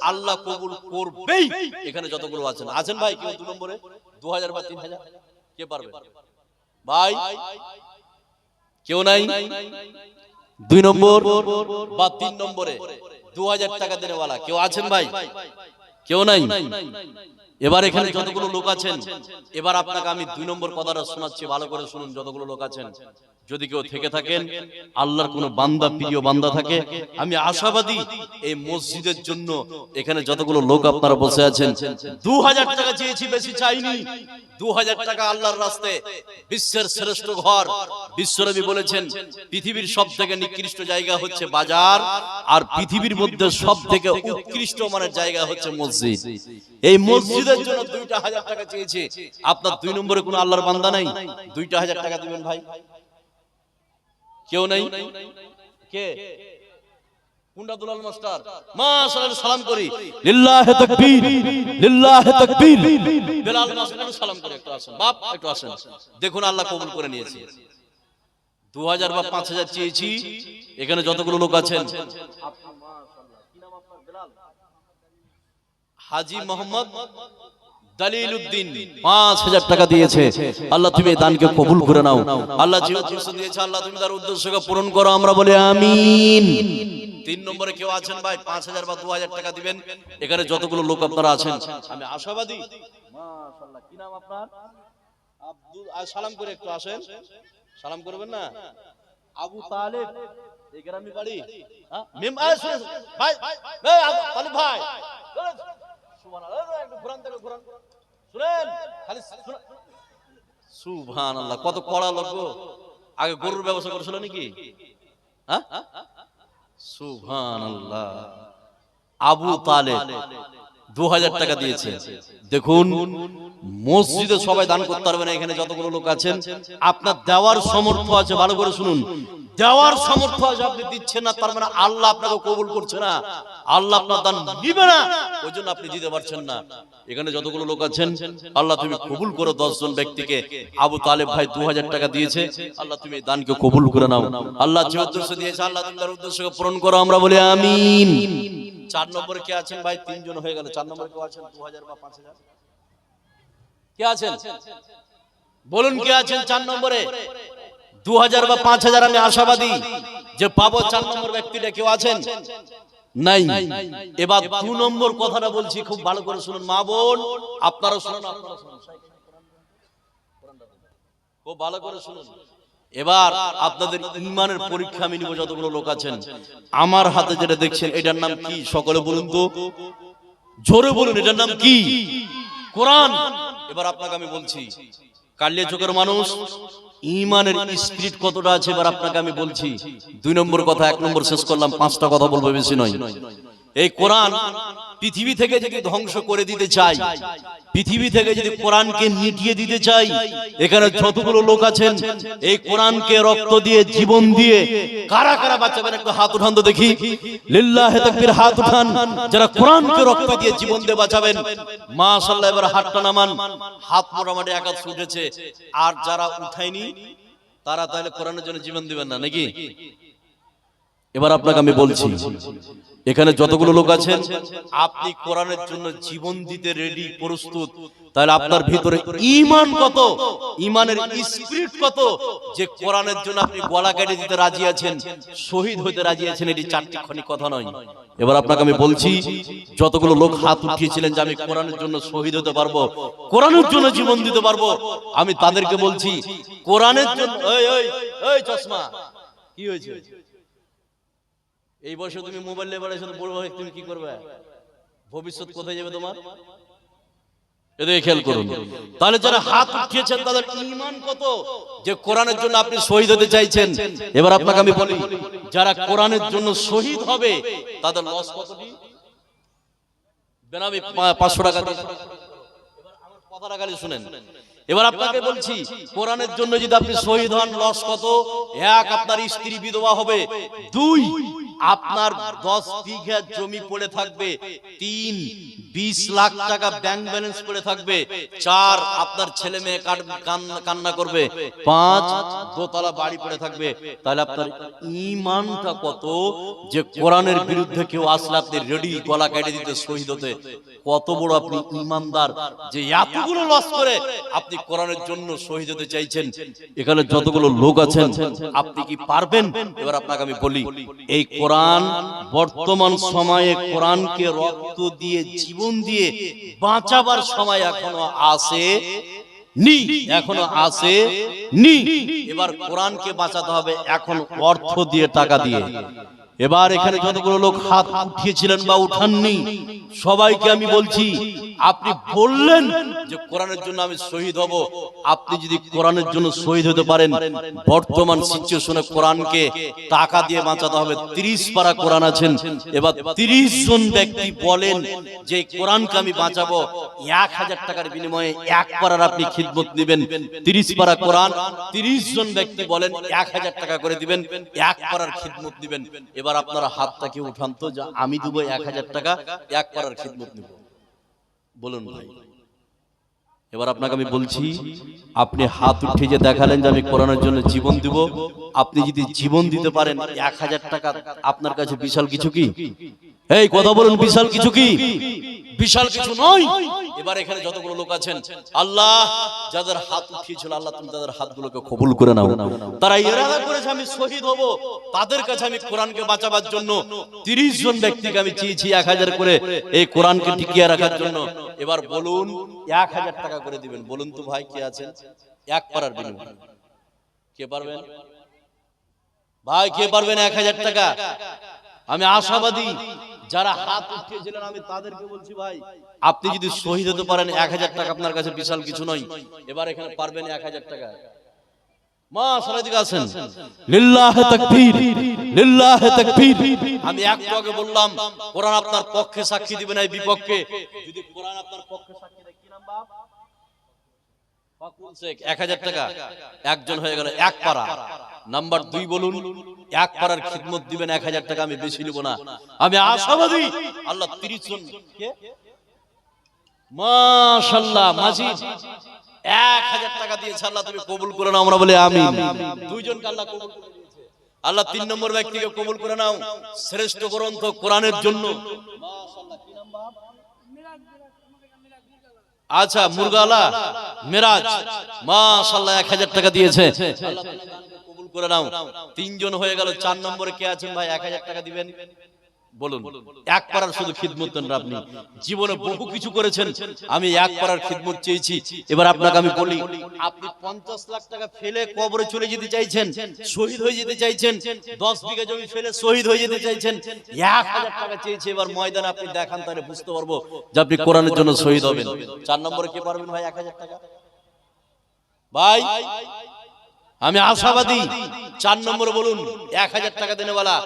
আল্লাহ কবুল করবেই। এখানে যতগুলো আছেন ভাই কেউ 2 নম্বরে 2000 বা 3000 কে পারবে ভাই? কেউ নাই? 2 নম্বর বা 3 নম্বরে 2000 টাকা দেনেওয়ালা কেউ আছেন ভাই? কেউ নাই? এবার এখানে যতগুলো লোক আছেন, এবার আপনাকে আমি 2 নম্বর কথাটা শোনাচ্ছি, ভালো করে শুনুন। যতগুলো লোক আছেন, যদি কেউ থেকে থাকেন আল্লাহর কোন বান্দা, প্রিয় বান্দা থাকে, আমি আশাবাদী এই মসজিদের জন্য এখানে যতগুলো লোক আপনারা বসে আছেন, 2000 টাকা চেয়েছি, বেশি চাইনি। 2000 টাকা আল্লাহর রাস্তায়, বিশ্বের শ্রেষ্ঠ ঘর, বিশ্বনবী বলেছেন পৃথিবীর সবথেকে নিকৃষ্ট জায়গা হচ্ছে বাজার, আর পৃথিবীর মধ্যে সবথেকে উৎকৃষ্ট মানের জায়গা হচ্ছে মসজিদ। এই মসজিদের জন্য 2000 টাকা চেয়েছি। আপনার 2 নম্বরে কোনো আল্লাহর বান্দা নাই? 2000 টাকা দিবেন ভাই? কেউ নাই? কে? কুন্ডা দুলাল মাস্টার, মাশাআল্লাহ, সালাম করি। লিল্লাহি তাকবীর, লিল্লাহি তাকবীর। বেলাল মাস্টার সালাম করে একটু আসেন বাপ, একটু আসেন। দেখুন আল্লাহ কবুল করে নিয়েছে। 2000 বা 5000 চেয়েছি। এখানে যতগুলো লোক আছেন, মাশাআল্লাহ, কি নাম আপনার? বেলাল? হাজী মোহাম্মদ দলিলউদ্দিন 5000 টাকা দিয়েছে। আল্লাহ তুমি এই দানকে কবুল করে নাও। আল্লাহ যে উদ্দেশ্য দিয়েছে আল্লাহ তুমি তার উদ্দেশ্যকে পূরণ করো, আমরা বলি আমিন। 3 নম্বরে কেউ আছেন ভাই 5000 বা 2000 টাকা দিবেন? এখানে যতগুলো লোক আপনারা আছেন আমি আশাবাদী। মাশাআল্লাহ, কি নাম আপনার? আব্দুল। সালাম করে একটু আসেন, সালাম করবেন না? আবু তালেব, এই গ্রামে বাড়ি? হ্যাঁ মেম ভাই, এই আবু তালেব ভাই, সুবহানাল্লাহ, একটু ঘুরান থেকে ঘুরান, শুনেন খালি সুবহানাল্লাহ, কত কড়া লোক গো। আগে গরুর ব্যবসা করেছিল নাকি? হ্যাঁ, সুবহানাল্লাহ। আবু তালেব 2000 টাকা দিয়েছে। দেখুন মসজিদে সবাই দান করতে পারবে না, এখানে যতগুলো লোক আছেন আপনার দেওয়ার সামর্থ্য আছে, ভালো করে শুনুন, দেওয়ার সামর্থ্য আছে, আপনি দিচ্ছেন না তার মানে আল্লাহ আপনাকে কবুল করছে না, আল্লাহ আপনার দান নিবে না, ওই জন্য আপনি দিতে পারছেন না। এখানে যতগুলো লোক আছেন আল্লাহ তুমি কবুল করো। 10 জন ব্যক্তিকে আবু তালেব ভাই 2000 টাকা দিয়েছে, আল্লাহ তুমি এই দানকে কবুল করে নাও। আল্লাহ যে উদ্দেশ্য দিয়েছে আল্লাহ তুমি তার উদ্দেশ্যকে পূরণ করো, আমরা বলি আমিন। 4 নম্বরে কে আছেন ভাই? 3 জন হয়ে গেল। 4 নম্বরে কেউ আছেন 2000 বা 5000? কে আছেন বলুন, কে আছেন 4 নম্বরে? 2000 বা 5000 আমি আশাবাদী যে পাবো। 4 নম্বর ব্যক্তিটা কেউ আছেন? নাই। এবার 2 নম্বর কথাটা বলছি, খুব ভালো করে শুনুন মা বোন, আপনারা শুনুন, খুব ভালো করে শুনুন। এবার আপনাদের ঈমানের পরীক্ষা আমি নিব। যতগুলো লোক আছেন আমার হাতে যেটা দেখছেন এটার নাম কি? সকলে বলুন তো, জোরে বলুন, এটার নাম কি? কোরআন। এবার আপনাকে আমি বলছি, কালিয়া চোখের মানুষ ঈমানের স্পিরিট কতটা আছে এবার আপনাকে আমি বলছি। 2 নম্বর কথা, 1 নম্বর শেষ করলাম, 5টা কথা বলবো, বেশি নয়। এই কোরআন পৃথিবী থেকে যদি ধ্বংস করে দিতে চাই, পৃথিবী থেকে যদি কোরআনকে মিটিয়ে দিতে চাই, এখানে যতগুলো লোক আছেন এই কোরআনকে রক্ত দিয়ে, জীবন দিয়ে কারা কারা বাঁচাবেন একটু হাত উঠান তো দেখি। লিল্লাহি তাকবীর, হাত উঠান যারা কোরআনকে রক্ত দিয়ে, জীবন দিয়ে বাঁচাবেন। মাশাআল্লাহ, এবার হাতটা নামান। হাত মোটামুটি এক হাত উঠেছে। আর যারা উঠায়নি তারা তাহলে কোরআনের জন্য জীবন দিবেন না নাকি? এবার আপনাকে আমি বলছি, এখানে যতগুলো লোক আছেন আপনি কোরআনের জন্য জীবন দিতে রেডি, প্রস্তুত, তাহলে আপনার ভিতরে ঈমান কত, ঈমানের স্পিরিট কত, যে কোরআনের জন্য আপনি গলা কেটে দিতে রাজি আছেন, শহীদ হতে রাজি আছেন। এটি চারটিখানি কথা নয়। এবার আপনাকে আমি বলছি, যতগুলো লোক হাত উঠিয়েছিলেন যে আমি কোরআনের জন্য শহীদ হতে পারবো, কোরআনের জন্য জীবন দিতে পারবো, আমি তাদেরকে বলছি কোরআনের জন্য। এই চশমা কি হয়েছে? এই বয়সে তুমি মোবাইল নিয়ে বেড়াইছো, বড় ভাই তুমি কি করবে? ভবিষ্যৎ কোথায় যাবে তোমার? এদিকে খেয়াল করুন। তাহলে যারা হাত উঠিয়েছেন তাদের ঈমান কত, যে কোরআনের জন্য আপনি শহীদ হতে চাইছেন। এবার আপনাকে আমি বলি, যারা কোরআনের জন্য শহীদ হবে তাদের লস কতটি? বেনামি 500 টাকা দিয়ে। এবার আমার কথাটা খালি শুনেন। এবার আপনাকে বলছি, কোরআনের জন্য যদি আপনি শহীদ হন, লস কত? এক, আপনার স্ত্রী বিধবা হবে। দুই, আপনার 10 বিঘা জমি পড়ে থাকবে। তিন, 20 লাখ টাকা ব্যাংক ব্যালেন্স পড়ে থাকবে। চার, আপনার ছেলে মেয়ে কান্না করবে। পাঁচ, দোতলা বাড়ি পড়ে থাকবে। তাহলে আপনার ঈমানটা কত যে কোরআনের বিরুদ্ধে কেউ আসলে আপনি রেডি গলা কেটে দিতে, শহীদ হতে? কত বড় আপনি ঈমানদার যে এতগুলো লস করে আপনি কোরআনের জন্য শহীদ হতে চাইছেন। এখানে যতগুলো লোক আছেন, আপনি কি পারবেন? এবার আপনাকে আমি বলি, এই কোরআন বর্তমান সময়ে কোরআনকে রক্ত দিয়ে, জীবন দিয়ে বাঁচাবার সময় এখনো আসে নি, এখনো আসে নি। এবার কোরআনকে বাঁচাতে হবে এখন অর্থ দিয়ে, টাকা দিয়ে। এবার এখানে যতগুলো লোক হাত উঠিয়েছিলেন বা উঠাননি, সবাইকে আমি বলছি, আপনি বললেন যে কোরআনের জন্য আমি শহীদ হব। আপনি যদি কোরআনের জন্য শহীদ হতে পারেন, বর্তমান সিচুয়েশনে কোরআনকে টাকা দিয়ে বাঁচাতে হবে। 30 পারা কোরআন আছেন, এবার 30 জন ব্যক্তি বলেন যে কোরআনকে আমি বাঁচাবো, 1000 টাকার বিনিময়ে এক পারার আপনি খিদমত নেবেন। 30 পারা কোরআন, 30 জন ব্যক্তি বলেন 1000 টাকা করে দিবেন, এক পারার খিদমত নেবেন। এবার আপনারা হাতটাকে উঠান তো, যে আমি দেবো 1000 টাকা, এক পারার খিদমত নেব। বলুন ভাই। এবার আপনাকে আমি বলছি, আপনি হাত উঠিয়ে যে দেখালেন যে আমি কোরআনের জন্য জীবন দিব। আপনি যদি জীবন দিতে পারেন, 1000 টাকা আপনার কাছে বিশাল কিছু কি? এই কথা বলুন, বিশাল কিছু কি? বিশাল কিছু নয়। এবার এখানে যতগুলো লোক আছেন, আল্লাহ যাদের হাত উঠিয়েছিল, আল্লাহ তুমি তাদের হাতগুলোকে কবুল করে নাও। তারা ইরাদা করেছে আমি শহীদ হব, তাদের কাছে আমি কোরআনকে বাঁচাবার জন্য 30 জন ব্যক্তিকে আমি চেয়েছি 1000 করে এই কোরআনকে টিকিয়ে রাখার জন্য। এবার বলুন 1000 টাকা করে দিবেন। বলুন তো ভাই, কে আছেন? এক পারার বিনিময়ে কে পারবেন? ভাই কে পারবেন 1000 টাকা? আমি আশাবাদী, যারা হাত উঠিয়েছিলেন আমি তাদেরকে বলছি, ভাই আপনি যদি শহীদ হতে পারেন, 1000 টাকা আপনার কাছে বিশাল কিছু নয়। এবার এখানে পারবেন 1000 টাকা? মাশাআল্লাহ, দিকে আছেন। লিল্লাহি তাকবীর, লিল্লাহি তাকবীর। আমি একটু আগে বললাম কোরআন আপনার পক্ষে সাক্ষী দিবে না বিপক্ষে। যদি কোরআন আপনার পক্ষে সাক্ষী দেয়, কি নাম বাপ? ফাকুল শেখ। 1000 টাকা একজন হয়ে গেল, এক পারা। নাম্বার 2 বলুন, এক পারার খিদমত দিবেন 1000 টাকা। আমি বেশি নিব না, আমি আশাবাদী আল্লাহ 30 জন কে মাশাআল্লাহ মাজিদ 1000 টাকা দিয়েছে। আল্লাহ তুমি কবুল করে নাও, আমরা বলি আমিন। দুইজনকে আল্লাহ কবুল করে দিয়েছে। আল্লাহ 3 নম্বর ব্যক্তিকে কবুল করে নাও শ্রেষ্ঠ গ্রন্থ কোরআনের জন্য। মাশাআল্লাহ, কি নাম বাপ? আচ্ছা, মুরগালা মিরাজ। মাশাআল্লাহ, 1000 টাকা দিয়েছে। আল্লাহ কবুল করে নাও। 3 জন হয়ে গেল। 4 নম্বরে কে আছেন ভাই? 1000 টাকা দিবেন। বলুন, এক পারার শুধু খিদমত দেন। আপনি জীবনে বহু কিছু করেছেন, আমি এক পারার খিদমত চেয়েছি। এবার আপনাকে আমি বলি, আপনি 50 লাখ টাকা ফেলে কবরে চলে যেতে চাইছেন, শহীদ হয়ে যেতে চাইছেন। 10 বিঘা জমি ফেলে শহীদ হয়ে যেতে চাইছেন, 1000 টাকা চেয়েছে। এবার ময়দানে আপনি দেখান, তাহলে বুঝতে পারবো যে আপনি কোরআনের জন্য শহীদ হবেন। 4 নম্বরে কে পারবেন ভাই 1000 টাকা? ভাই আমি আশাবাদী। 4 নম্বরে বলুন 1000 টাকা দেনেওয়ালা।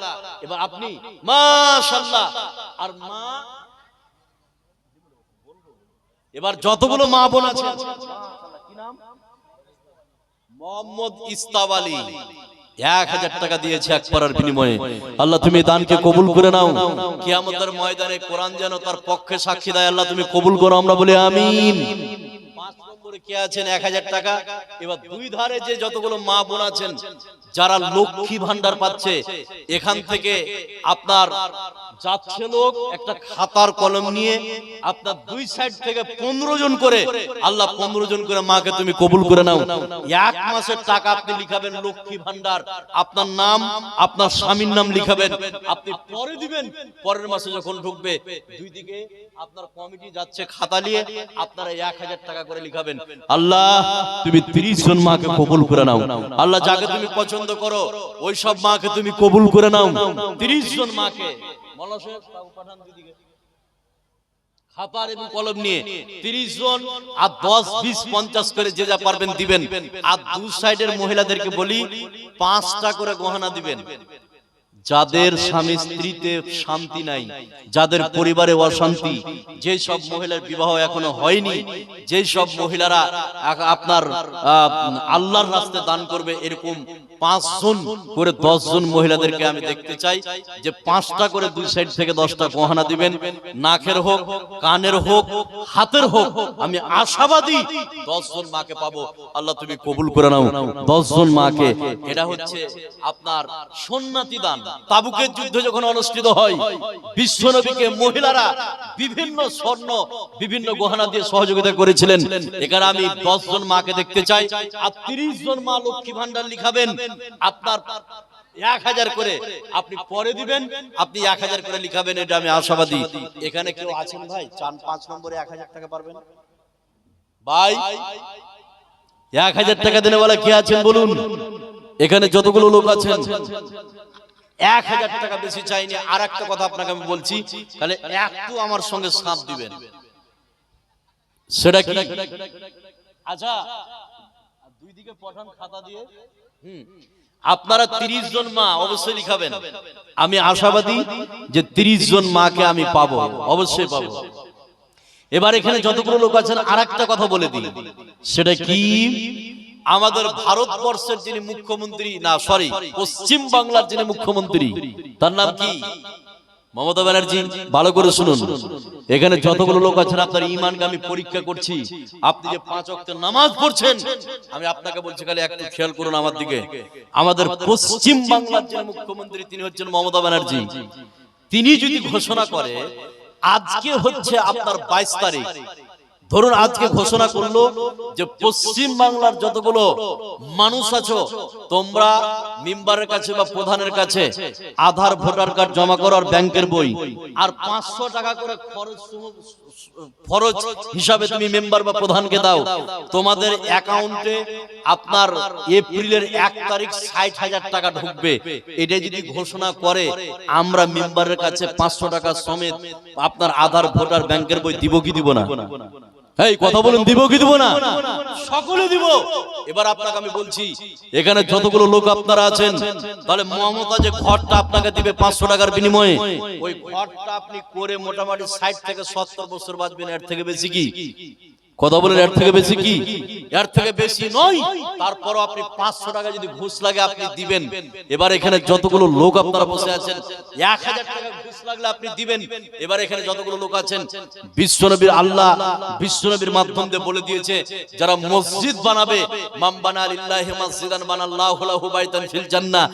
এবার আপনি মাশাআল্লাহ। আর মা, এবার যতগুলো মা বোন আছেন, মাশাআল্লাহ, কি নাম? মোহাম্মদ ইস্তাব আলী 1000 টাকা দিয়েছে এক পারার বিনিময়ে। আল্লাহ তুমি দানকে কবুল করে নাও। কিয়ামতের ময়দানে কোরআন যেন তার পক্ষে সাক্ষী দেয়। আল্লাহ তুমি কবুল করো, আমরা বলি আমিন। 5 নম্বরে কে আছেন 1000 টাকা? এবার দুই ধারে যে যতগুলো মা বোন আছেন, যারা লক্ষ্মী ভান্ডার পাচ্ছে, এখান থেকে আপনার যাচ্ছে লোক একটা খাতার কলম নিয়ে, আপনার দুই সাইড থেকে 15 জন করে, আল্লাহ 15 জন করে মাকে তুমি কবুল করে নাও। এক মাসের টাকা আপনি লিখাবেন লক্ষ্মী ভান্ডার, আপনার নাম, আপনার স্বামীর নাম লিখাবেন, আপনি পরে দিবেন। পরের মাসে যখন ঢুকবে, দুই দিকে আপনার কমিটি যাচ্ছে খাতা নিয়ে, আপনারা 1000 টাকা করে লিখাবেন। আল্লাহ তুমি 30 জন মাকে কবুল করে নাও। আল্লাহ যাকে তুমি পছন্দ করো ওই সব মাকে তুমি কবুল করে নাও। 30 জন মাকে খাতার এবং কলম নিয়ে 30 জন, আর 10, 20, 50 করে যে যা পারবেন দিবেন। আর দু সাইডের মহিলাদেরকে বলি 5টা করে গহনা দিবেন। যাদের স্বামী স্ত্রীতে শান্তি নাই, যাদের পরিবারে অশান্তি, যে সব মহিলার বিবাহ এখনো হয়নি, যে সব মহিলারা আপনার আল্লাহর রাস্তায় দান করবে, এরকম 5 জন করে 10 জন মহিলাদেরকে আমি দেখতে চাই যে 5টা করে 2 সাইড থেকে 10টা গহনা দিবেন, নাকের হোক, কানের হোক, হাতের হোক। আমি আশাবাদী 10 জন মাকে পাবো। আল্লাহ তুমি কবুল করে নাও 10 জন মাকে। এটা হচ্ছে আপনার সুন্নতি দান। তাবুকের যুদ্ধ যখন অনুষ্ঠিত হয়, বিশ্বনবীকে মহিলারা বিভিন্ন স্বর্ণ, বিভিন্ন গহনা দিয়ে সহযোগিতা করেছিলেন। এখানে আমি 10 জন মাকে দেখতে চাই। আর 30 জন মা লক্ষ্মী ভান্ডার লিখাবেন। আপনার 1000 করে আপনি পরে দিবেন, আপনি 1000 করে লিখাবেন, এটা আমি আশাবাদী। এখানে কেউ আছেন ভাই 5 নম্বরে 1000 টাকা পারবেন ভাই? 1000 টাকা দেনে বলে কে আছেন বলুন? এখানে যতগুলো লোক আছেন 1000 টাকা বেশি চাইনি। আর একটা কথা আপনাকে আমি বলছি, তাহলে একটু আমার সঙ্গে সাথ দিবেন। সেটা কি? আচ্ছা, দুই দিকে পঠান খাতা দিয়ে। আপনারা 30 জন মা অবশ্যই লিখাবেন। আমি আশাবাদী যে 30 জন মাকে আমি পাবো, অবশ্যই পাবো। এবার এখানে যতগুলো লোক আছেন আর একটা কথা বলে দিই, সেটা কি? আমাদের ভারতবর্ষের যিনি মুখ্যমন্ত্রী, না সরি, পশ্চিম বাংলার যিনি মুখ্যমন্ত্রী, তার নাম কি? মমতা ব্যানার্জি। ভালো করে শুনুন, এখানে যতগুলো লোক আছেন আপনার ঈমানকে আমি পরীক্ষা করছি। আপনি যে 5 ওয়াক্তের নামাজ পড়ছেন, আমি আপনাকে বলছি খালি একটু খেয়াল করুন আমার দিকে। আমাদের পশ্চিম বাংলার যিনি মুখ্যমন্ত্রী তিনি হচ্ছেন মমতা ব্যানার্জি। তিনি যদি ঘোষণা করে, আজকে হচ্ছে আপনার 22 তারিখ, ধরুন আজকে ঘোষণা করলো যে পশ্চিম বাংলার যতগুলো মানুষ আছো তোমরা মেম্বারের কাছে বা প্রধানের কাছে আধার, ভোটার কার্ড জমা করার, ব্যাংকের বই আর 500 টাকা করে খরচ হিসাবে তুমি মেম্বার বা প্রধানকে দাও। তোমাদের অ্যাকাউন্টে আপনার এপ্রিলের 1 তারিখ 60,000 টাকা ঢুকবে। এটা যদি ঘোষণা করে, আমরা মেম্বারের কাছে 500 টাকা সমেত আপনার আধার, ভোটার, ব্যাংকের বই দিব কি দিব না? এই কথা বলুন, দিব কি দিব না? সকলে দিব। এবার আপনাকে আমি বলছি, এখানে যতগুলো লোক আপনারা আছেন, তাহলে মমতা যে ঘরটা আপনাকে দিবে 500 টাকার বিনিময়ে, ওই ঘরটা আপনি করে মোটামুটি 60 থেকে 70 বছর বাঁচবেন। এর থেকে বেশি কি? কথা বলেন, এর থেকে বেশি কি? এর থেকে বেশি নয়। তারপরও আপনি 500 টাকা যদি ঘুষ লাগে আপনি দিবেন। এবার এখানে যতগুলো লোক আপনারা বসে আছেন, 1000 টাকা ঘুষ লাগলে আপনি দিবেন। এবার এখানে যতগুলো লোক আছেন, বিশ্বনবীর আল্লাহ বিশ্বনবীর মাধ্যম দিয়ে বলে দিয়েছে, যারা মসজিদ বানাবে, মান বানা লিল্লাহি মসজিদান বানাল্লাহু লাহু বাইতান ফিল জান্নাহ,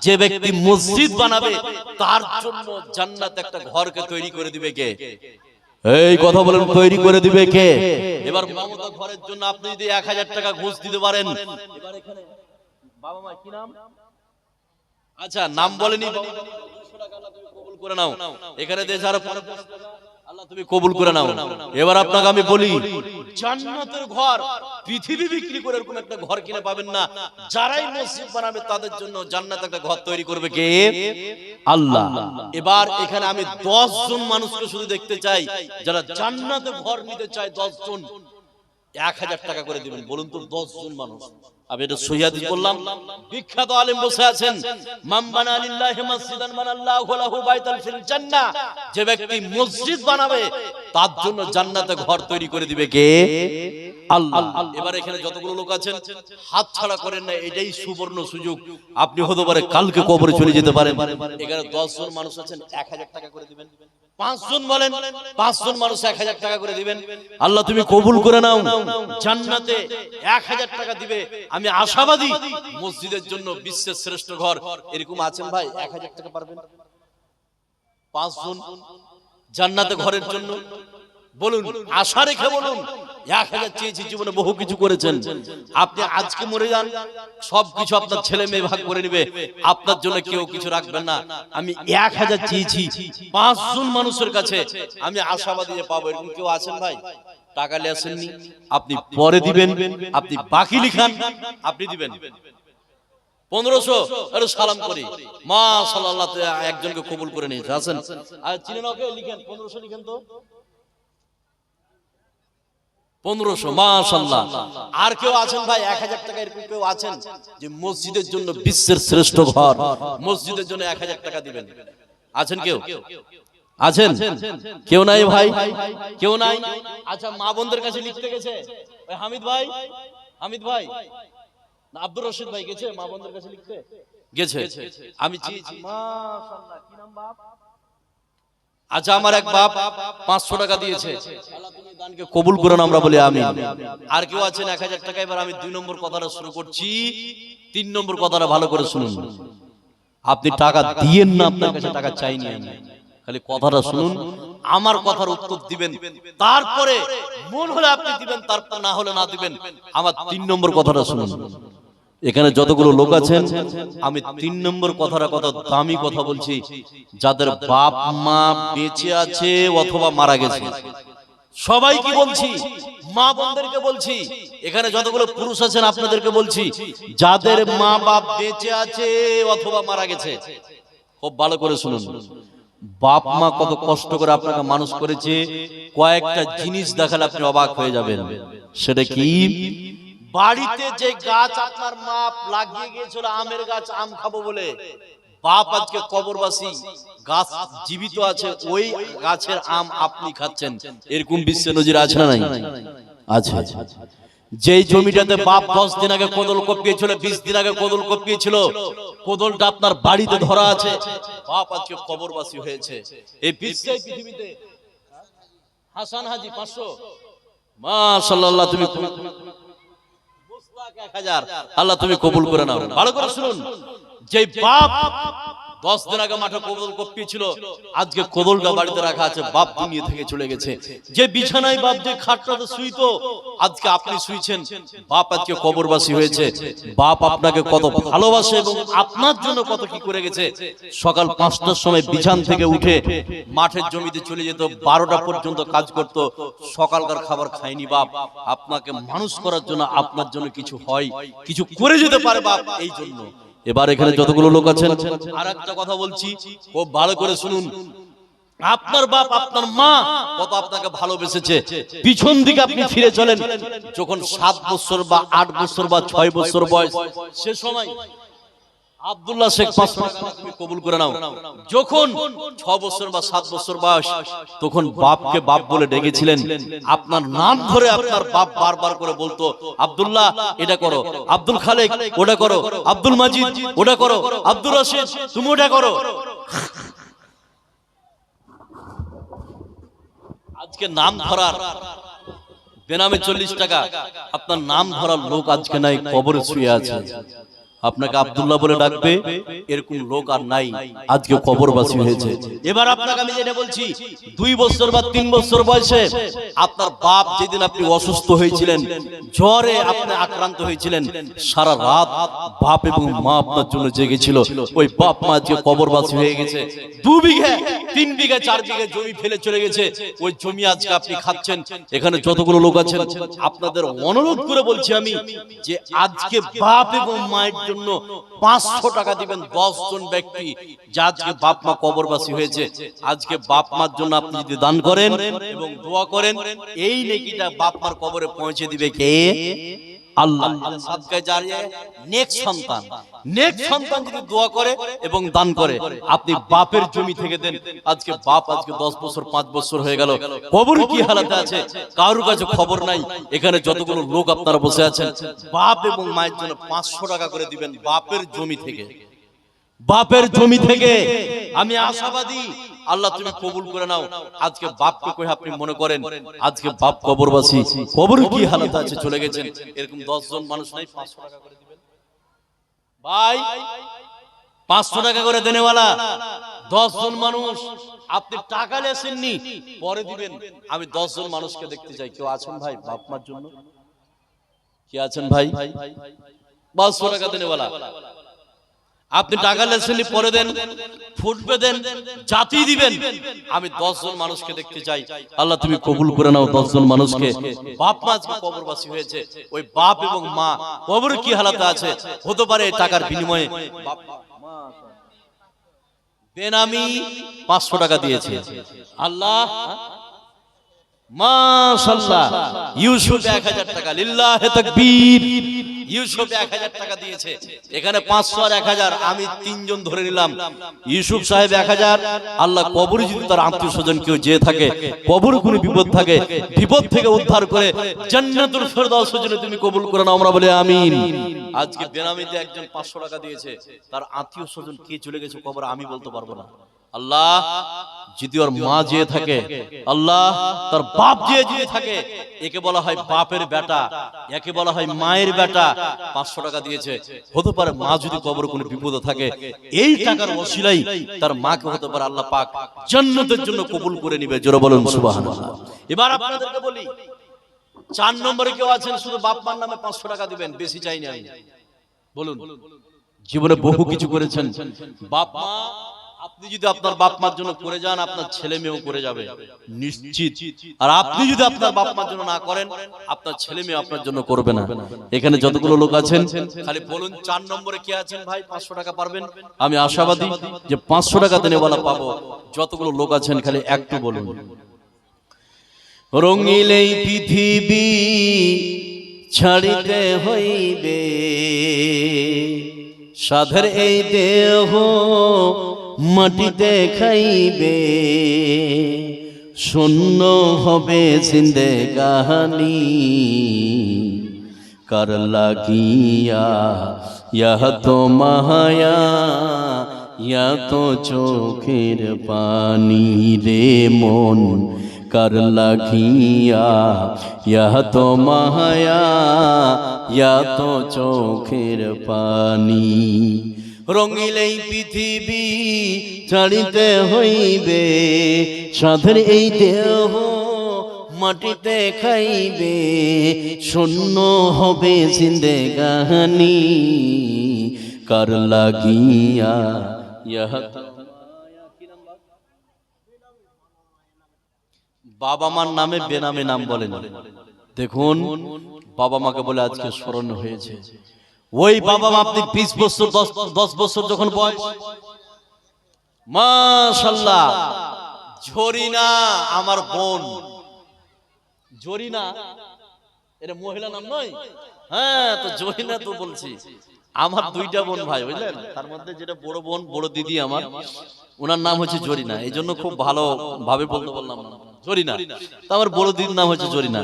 যে ব্যক্তি মসজিদ বানাবে তার জন্য জান্নাত একটা ঘরকে তৈরি করে দিবে কে? এই কথা বলেন, তৈরি করে দিবে কে? এবার মমতা ঘরের জন্য আপনি যদি 1000 টাকা ঘুষ দিতে পারেন, এবার এখানে বাবা মা কি নাম? আচ্ছা, নাম বলেনি, 200 টাকা আল্লাহ তুমি কবুল করে নাও। এখানে দেশ আর আল্লাহ তুমি কবুল করে নাও। এবার আপনাকে আমি বলি, জান্নাতের ঘর পৃথিবী বিক্রি করে এরকম একটা ঘর কিনে পাবেন না। যারাই মসজিদ বানাবে তাদের জন্য জান্নাত একটা ঘর তৈরি করবে কে? আল্লাহ। এবার এখানে আমি 10 জন মানুষকে শুধু দেখতে চাই, যারা জান্নাতে ঘর নিতে চায়। 10 জন 1000 টাকা করে দিবেন। বলুন তো, 10 জন মানুষ। আমি এটা সহিহ হাদিস বললাম, বিখ্যাত আলেম বসে আছেন। মান বানা লিল্লাহি মসজিদান বানাল্লাহু লাহু বাইতান ফিল জান্নাহ, যে ব্যক্তি মসজিদ বানাবে তার জন্য জান্নাতে ঘর তৈরি করে দিবে কে? আল্লাহ। এবার এখানে যতগুলো লোক আছেন হাত ছাড়া করেন না, এটাই সুবর্ণ সুযোগ। আপনি হতে পারে কালকে কবরে চলে যেতে পারেন। এখানে 10 জন মানুষ আছেন, 1000 টাকা করে দিবেন। 5 জন বলেন, 5 জন মানুষ 1000 টাকা করে দিবেন। আল্লাহ তুমি কবুল করে নাও। জান্নাতে 1000 টাকা দিবে। আমি আশাবাদী মসজিদের জন্য বিশ্বের শ্রেষ্ঠ ঘর। এরকম আছেন ভাই? 1000 টাকা পারবেন? 5 জন জান্নাতে ঘরের জন্য বলুন, আশা রেখে বলুন। 1000 চেয়েছি, জীবনে বহু কিছু করেছেন। আপনি আজকে মরে যান, সবকিছু আপনার ছেলে মেয়ে ভাগ করে নেবে, আপনার জন্য কেউ কিছু রাখবেন না। আমি 1000 চেয়েছি 5 জন মানুষের কাছে, আমি আশাবাদী যে পাবো। এরকম কেউ আছেন ভাই? টাকা নিয়ে আসেননি, আপনি পরে দিবেন। আপনি বাকি লিখান, আপনি দিবেন 1500। আরে সালাম করি, মাশাআল্লাহ, আল্লাহ একজনকে কবুল করে নিয়েছে। আছেন আর চিনেন ওকে? লিখেন 1500, লিখেন তো 1500, মাশাআল্লাহ। আর কেউ আছেন ভাই 1000 টাকা এরকম কেউ আছেন যে মসজিদের জন্য বিশ্বের শ্রেষ্ঠ ঘর, মসজিদের জন্য 1000 টাকা দিবেন? আছেন কেউ? আছেন? কেউ নাই ভাই? কেউ নাই? আচ্ছা, মা বোনদের কাছে লিখতে গেছে ওই হামিদ ভাই? হামিদ ভাই না আব্দুর রশিদ ভাই গেছে মা বোনদের কাছে লিখতে? গেছে। আমি চেয়েছি, মাশাআল্লাহ। কি নাম বাপ? আচ্ছা, আমার এক বাপ 500 টাকা দিয়েছে। আল্লাহ তুমি দানকে কবুল করুন, আমরা বলি আমিন। আর কেউ আছেন 1000 টাকা? এবার আমি 2 নম্বর কথাটা শুরু করছি, 3 নম্বর কথাটা ভালো করে শুনুন। আপনি টাকা দিয়েন না, আপনার কাছে টাকা চাইনি আমি, খালি কথাটা শুনুন, আমার কথার উত্তর দিবেন, তারপরে মন হলে আপনি দিবেন, তারপর না হলে না দিবেন। আমার 3 নম্বর কথাটা শুনুন। এখানে যতগুলো লোক আছেন, আমি 3 নম্বর কথাটা কত দামি কথা বলছি, যাদের বাপ মা বেঁচে আছে অথবা মারা গেছে। সবাইকে বলছি, মা বোনদেরকে বলছি, এখানে যতগুলো পুরুষ আছেন আপনাদেরকে বলছি, যাদের মা বাপ বেঁচে আছে অথবা মারা গেছে, খুব ভালো করে শুনুন। বাপ মা কত কষ্ট করে আপনাকে মানুষ করেছে, কয়েকটা জিনিস দেখালে আপনি অবাক হয়ে যাবেন। সেটা কি? বাড়িতে যে গাছ আপনার মা লাগিয়ে গিয়েছিল, আমের গাছ, আম খাবো বলে, বাপ আজকে কবরবাসী, গাছ জীবিত আছে, ওই গাছের আম আপনি খাচ্ছেন। এরকম বিশ্বে নজির আছে না নাই? আছে। যেই জমিটাতে বাপ 10 দিন আগে কোদল কপিয়েছিল, 20 দিন আগে কোদল কপিয়েছিল, কোদলটা আপনার বাড়িতে ধরা আছে, বাপ আজকে কবরবাসী হয়েছে। এই বিশ্বে পৃথিবীতে হাসান হাজি 500, মাশাআল্লাহ, তুমি 100000, আল্লাহ তুমি কবুল করে নাও। ভালো করে শুনুন, যে বাপ 10 দিন আগে মাঠে কোদল কপিয়েছিল, আজকে কোদলটা বাড়িতে রাখা আছে, বাপ দুনিয়া থেকে চলে গেছে। যে বিছানায় বাপ যে খাটটাতে শুইতো, আজকে আপনি শুইছেন, বাপ আজকে কবরবাসী হয়েছে। বাপ আপনাকে কত ভালোবাসে এবং আপনার জন্য কত কি করে গেছে। সকাল 5টার সময় বিছান থেকে উঠে মাঠের জমিতে চলে যেত, 12টা পর্যন্ত কাজ করত, সকালকার খাবার খায়নি বাপ। আপনাকে মানুষ করার জন্য, আপনার জন্য কিছু হয়, কিছু করে যেতে পারে বাপ, এই জন্য। এবার এখানে যতগুলো লোক আছেন, আর একটা কথা বলছি, খুব ভালো করে শুনুন। আপনার বাপ, আপনার মা কত আপনাকে ভালোবেসেছে, পিছন দিকে আপনি ফিরে চলেন, যখন 7 বছর বা 8 বছর বা 6 বছর বয়স, সে সময় আব্দুল্লাহ শেখ 500 টাকা তুমি কবুল করে নাও। যখন 6 বছর বা 7 বছর বয়স, তখন বাপকে বাপ বলে ডেকেছিলেন, আপনার নাম ধরে আপনার বাপ বারবার করে বলতো, আব্দুল্লাহ এটা করো, আব্দুল খালেক ওটা করো, আব্দুল মাজিদ ওটা করো, আব্দুর রশিদ তুমি ওটা করো। আজকে নাম ধরার বেনামে 40 টাকা, আপনার নাম ধরার লোক আজকে নাই, কবরে শুয়ে আছে। আপনাকে আব্দুল্লাহ বলে ডাকবে, এরকম লোক আর নাই, আজকে কবরবাসী হয়েছে। এবার আপনাকে আমি যেটা বলছি, 2 বছর বা 3 বছর বয়সে আপনার বাপ যেদিন আপনি অসুস্থ হয়েছিলেন, জ্বরে আপনি আক্রান্ত হয়েছিলেন, সারা রাত বাপ এবং মা আপনার জন্য জেগেছিল। ওই বাপ মা আজকে কবরবাসী হয়ে গেছে। 2 বিঘা 3 বিঘা 4 বিঘা জমি ফেলে চলে গেছে, ওই জমি আজকে আপনি খাচ্ছেন। এখানে যতগুলো লোক আছেন, আপনাদের অনুরোধ করে বলছি আমি, যে আজকে বাপ এবং মায়ের জন্য 500 টাকা দিবেন 10 জন ব্যক্তি, যা আজকে বাপ মা কবরবাসী হয়েছে। আজকে বাপ মার জন্য আপনি যদি দান করেন এবং দোয়া করেন, এই নেকিটা বাপ মার কবরে পৌঁছে দিবে কে? আল্লাহ। সাদকায়ে জারিয়া, নেক্সট সন্তান, নেক্সট সন্তান যদি দোয়া করে এবং দান করে, আপনি বাপের জমি থেকে দেন। আজকে বাপ আজকে 10 বছর 5 বছর হয়ে গেল, কবর কি হালাতে আছে কারোর কাছে খবর নাই। এখানে যতগুলো লোক আপনারা বসে আছেন, বাপ এবং মায়ের জন্য 500 টাকা করে দিবেন, বাপের জমি থেকে, বাপের জমি থেকে। আমি আশাবাদী, আল্লাহ তুমি কবুল করে নাও। আজকে বাপকে কই আপনি মনে করেন, আজকে বাপ কবরবাসী, কবর কি হালাতে আছে চলে গেছেন, এরকম 10 জন মানুষ নাই, 500 টাকা করে দিবেন ভাই, 500 টাকা করে দেনেওয়ালা 10 জন মানুষ। আপনি টাকা লেসেননি, পরে দিবেন। আমি 10 জন মানুষকে দেখতে চাই, কেউ আছেন ভাই বাপ মার জন্য? কে আছেন ভাই? 500 টাকা দেনেওয়ালা, আপনি টাকা লেসেননি, পরে দেন, ফুটবে দেন, জাতি দিবেন। আমি 10 জন মানুষকে দেখতে চাই, আল্লাহ তুমি কবুল করে নাও 10 জন মানুষকে। বাপ মা আজকে কবরবাসী হয়েছে, ওই বাপ এবং মা কবরে কি হালাতে আছে, হতে পারে টাকার বিনিময়ে বাপ বেনামি 500 টাকা দিয়েছে। আল্লাহ মাশাআল্লাহ। ইউসুফ 1000 টাকা, লিল্লাহে তাকবীর। ইউসুফ 1000 টাকা দিয়েছে। এখানে 500 আর 1000 আমি তিনজন ধরে নিলাম। ইউসুফ সাহেব 1000। আল্লাহ কবরে যদি তার আত্মীয় স্বজন কেউ যে থাকে, কবরে কোনো বিপদ থাকে, বিপদ থেকে উদ্ধার করে জান্নাতুল ফেরদাউসের জন্য তুমি কবুল করে নাও, আমরা বলি আমিন। আজকে বেনামিতে একজন 500 টাকা দিয়েছে, তার আত্মীয় স্বজন কে চলে গেছে কবরে আমি বলতে পারবো না। আল্লাহ যদি ওর মা যে থাকে, আল্লাহ তার বাপ যে থাকে, একে বলা হয় বাপের বেটা, একে বলা হয় মায়ের বেটা। 500 টাকা দিয়েছে। হতে পারে মা যদি কবরে কোনো বিপদে থাকে, এই টাকার ওসিলাই তার মাকে হতে পারে আল্লাহ পাক জান্নাতের জন্য কবুল করে নিবে। জোরে বলুন সুবহানাল্লাহ। এবার আপনাদেরকে বলি, 4 নম্বরে কেউ আছেন শুধু বাপ মার নামে 500 টাকা দিবেন, বেশি চাই না। বলুন, জীবনে বহু কিছু করেছেন, বাপ মা, আপনি যদি আপনার বাপ মার জন্য করে যান, আপনার ছেলে মেয়েও করে যাবে নিশ্চিত। আর আপনি যদি আপনার বাপ মার জন্য না করেন, আপনার ছেলে মেয়ে আপনার জন্য করবে না। এখানে যতগুলো লোক আছেন খালি বলুন 4 নম্বরে কে আছেন ভাই 500 টাকা পারবেন। আমি আশাবাদী যে 500 টাকা দিনে বলা পাবো। যতগুলো লোক আছেন খালি একটু বলুন। রঙিল এই পৃথিবী ছাড়িতে হইবে, সাধের এই দেহ মাটিতে খাইবে, শূন্য হবে জিন্দেগানি, কার লাগিয়া ইয়া তো মায়া, ইয়া তো চোখের পানি রে মন, কার লাগিয়া ইয়া তো মায়া, ইয়া তো চোখের পানি। রঙিল এই পৃথিবী ছাড়িতে হইবে, সাধের এই দেহ মাটিতে খাইবে, শূন্য হবে জিন্দেগানি, কার লাগিয়া ইয়া। বাবা মার নামে বেনামে নাম বলেন। দেখুন বাবা মাকে বলে আজকে স্মরণ হয়েছে। ওই বাবা মা আপনি 20 বছর 10 বছর যখন বয়স, মাশাআল্লাহ, জরিনা আমার বোন, জরিনা এটা মহিলা নাম নয়? হ্যাঁ, তো জরিনা তো বলছি। আমার 2টা বোন ভাই, বুঝলেন? তার মধ্যে যেটা বড় বোন, বড় দিদি আমার, ওনার নাম হচ্ছে জরিনা। এই জন্য খুব ভালো ভাবে বলতে বললাম জরিনা। তো আমার বড় দিদির নাম হচ্ছে জরিনা।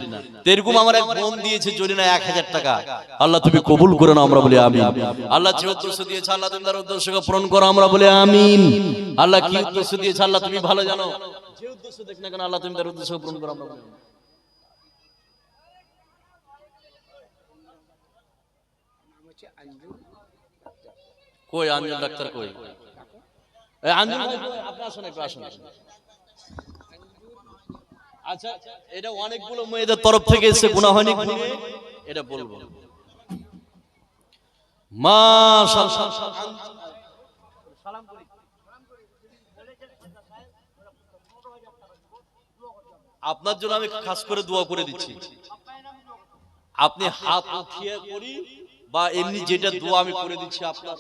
এরকম আমার এক বোন দিয়েছে জরিনা 1000 টাকা। আল্লাহ তুমি কবুল করে নাও, আমরা বলি আমিন। আল্লাহ যে উদ্দেশ্য দিয়েছে আল্লাহ তুমি তার উদ্দেশ্যকে পূরণ করো, আমরা বলি আমিন। আল্লাহ কি উদ্দেশ্য দিয়েছে আল্লাহ তুমি ভালো জানো, যে উদ্দেশ্য দেখ না কেন আল্লাহ তুমি তার উদ্দেশ্যকে পূরণ করো, আমরা বলি। কই আঞ্জুল ডাক্তার কই? আঞ্জুল ভাই আপনি আসুন, একটু আসুন। আচ্ছা, এটা অনেকগুলো মেয়েদের তরফ থেকে এসে গুনাহ হয়নি, এটা বলবো। মাশাআল্লাহ, সালাম করি। আপনার জন্য আমি খাস করে দোয়া করে দিচ্ছি। আপনি হাত উঠিয়ে করি বা এমনি যেটা দোয়া আমি করে দিচ্ছি, আপনার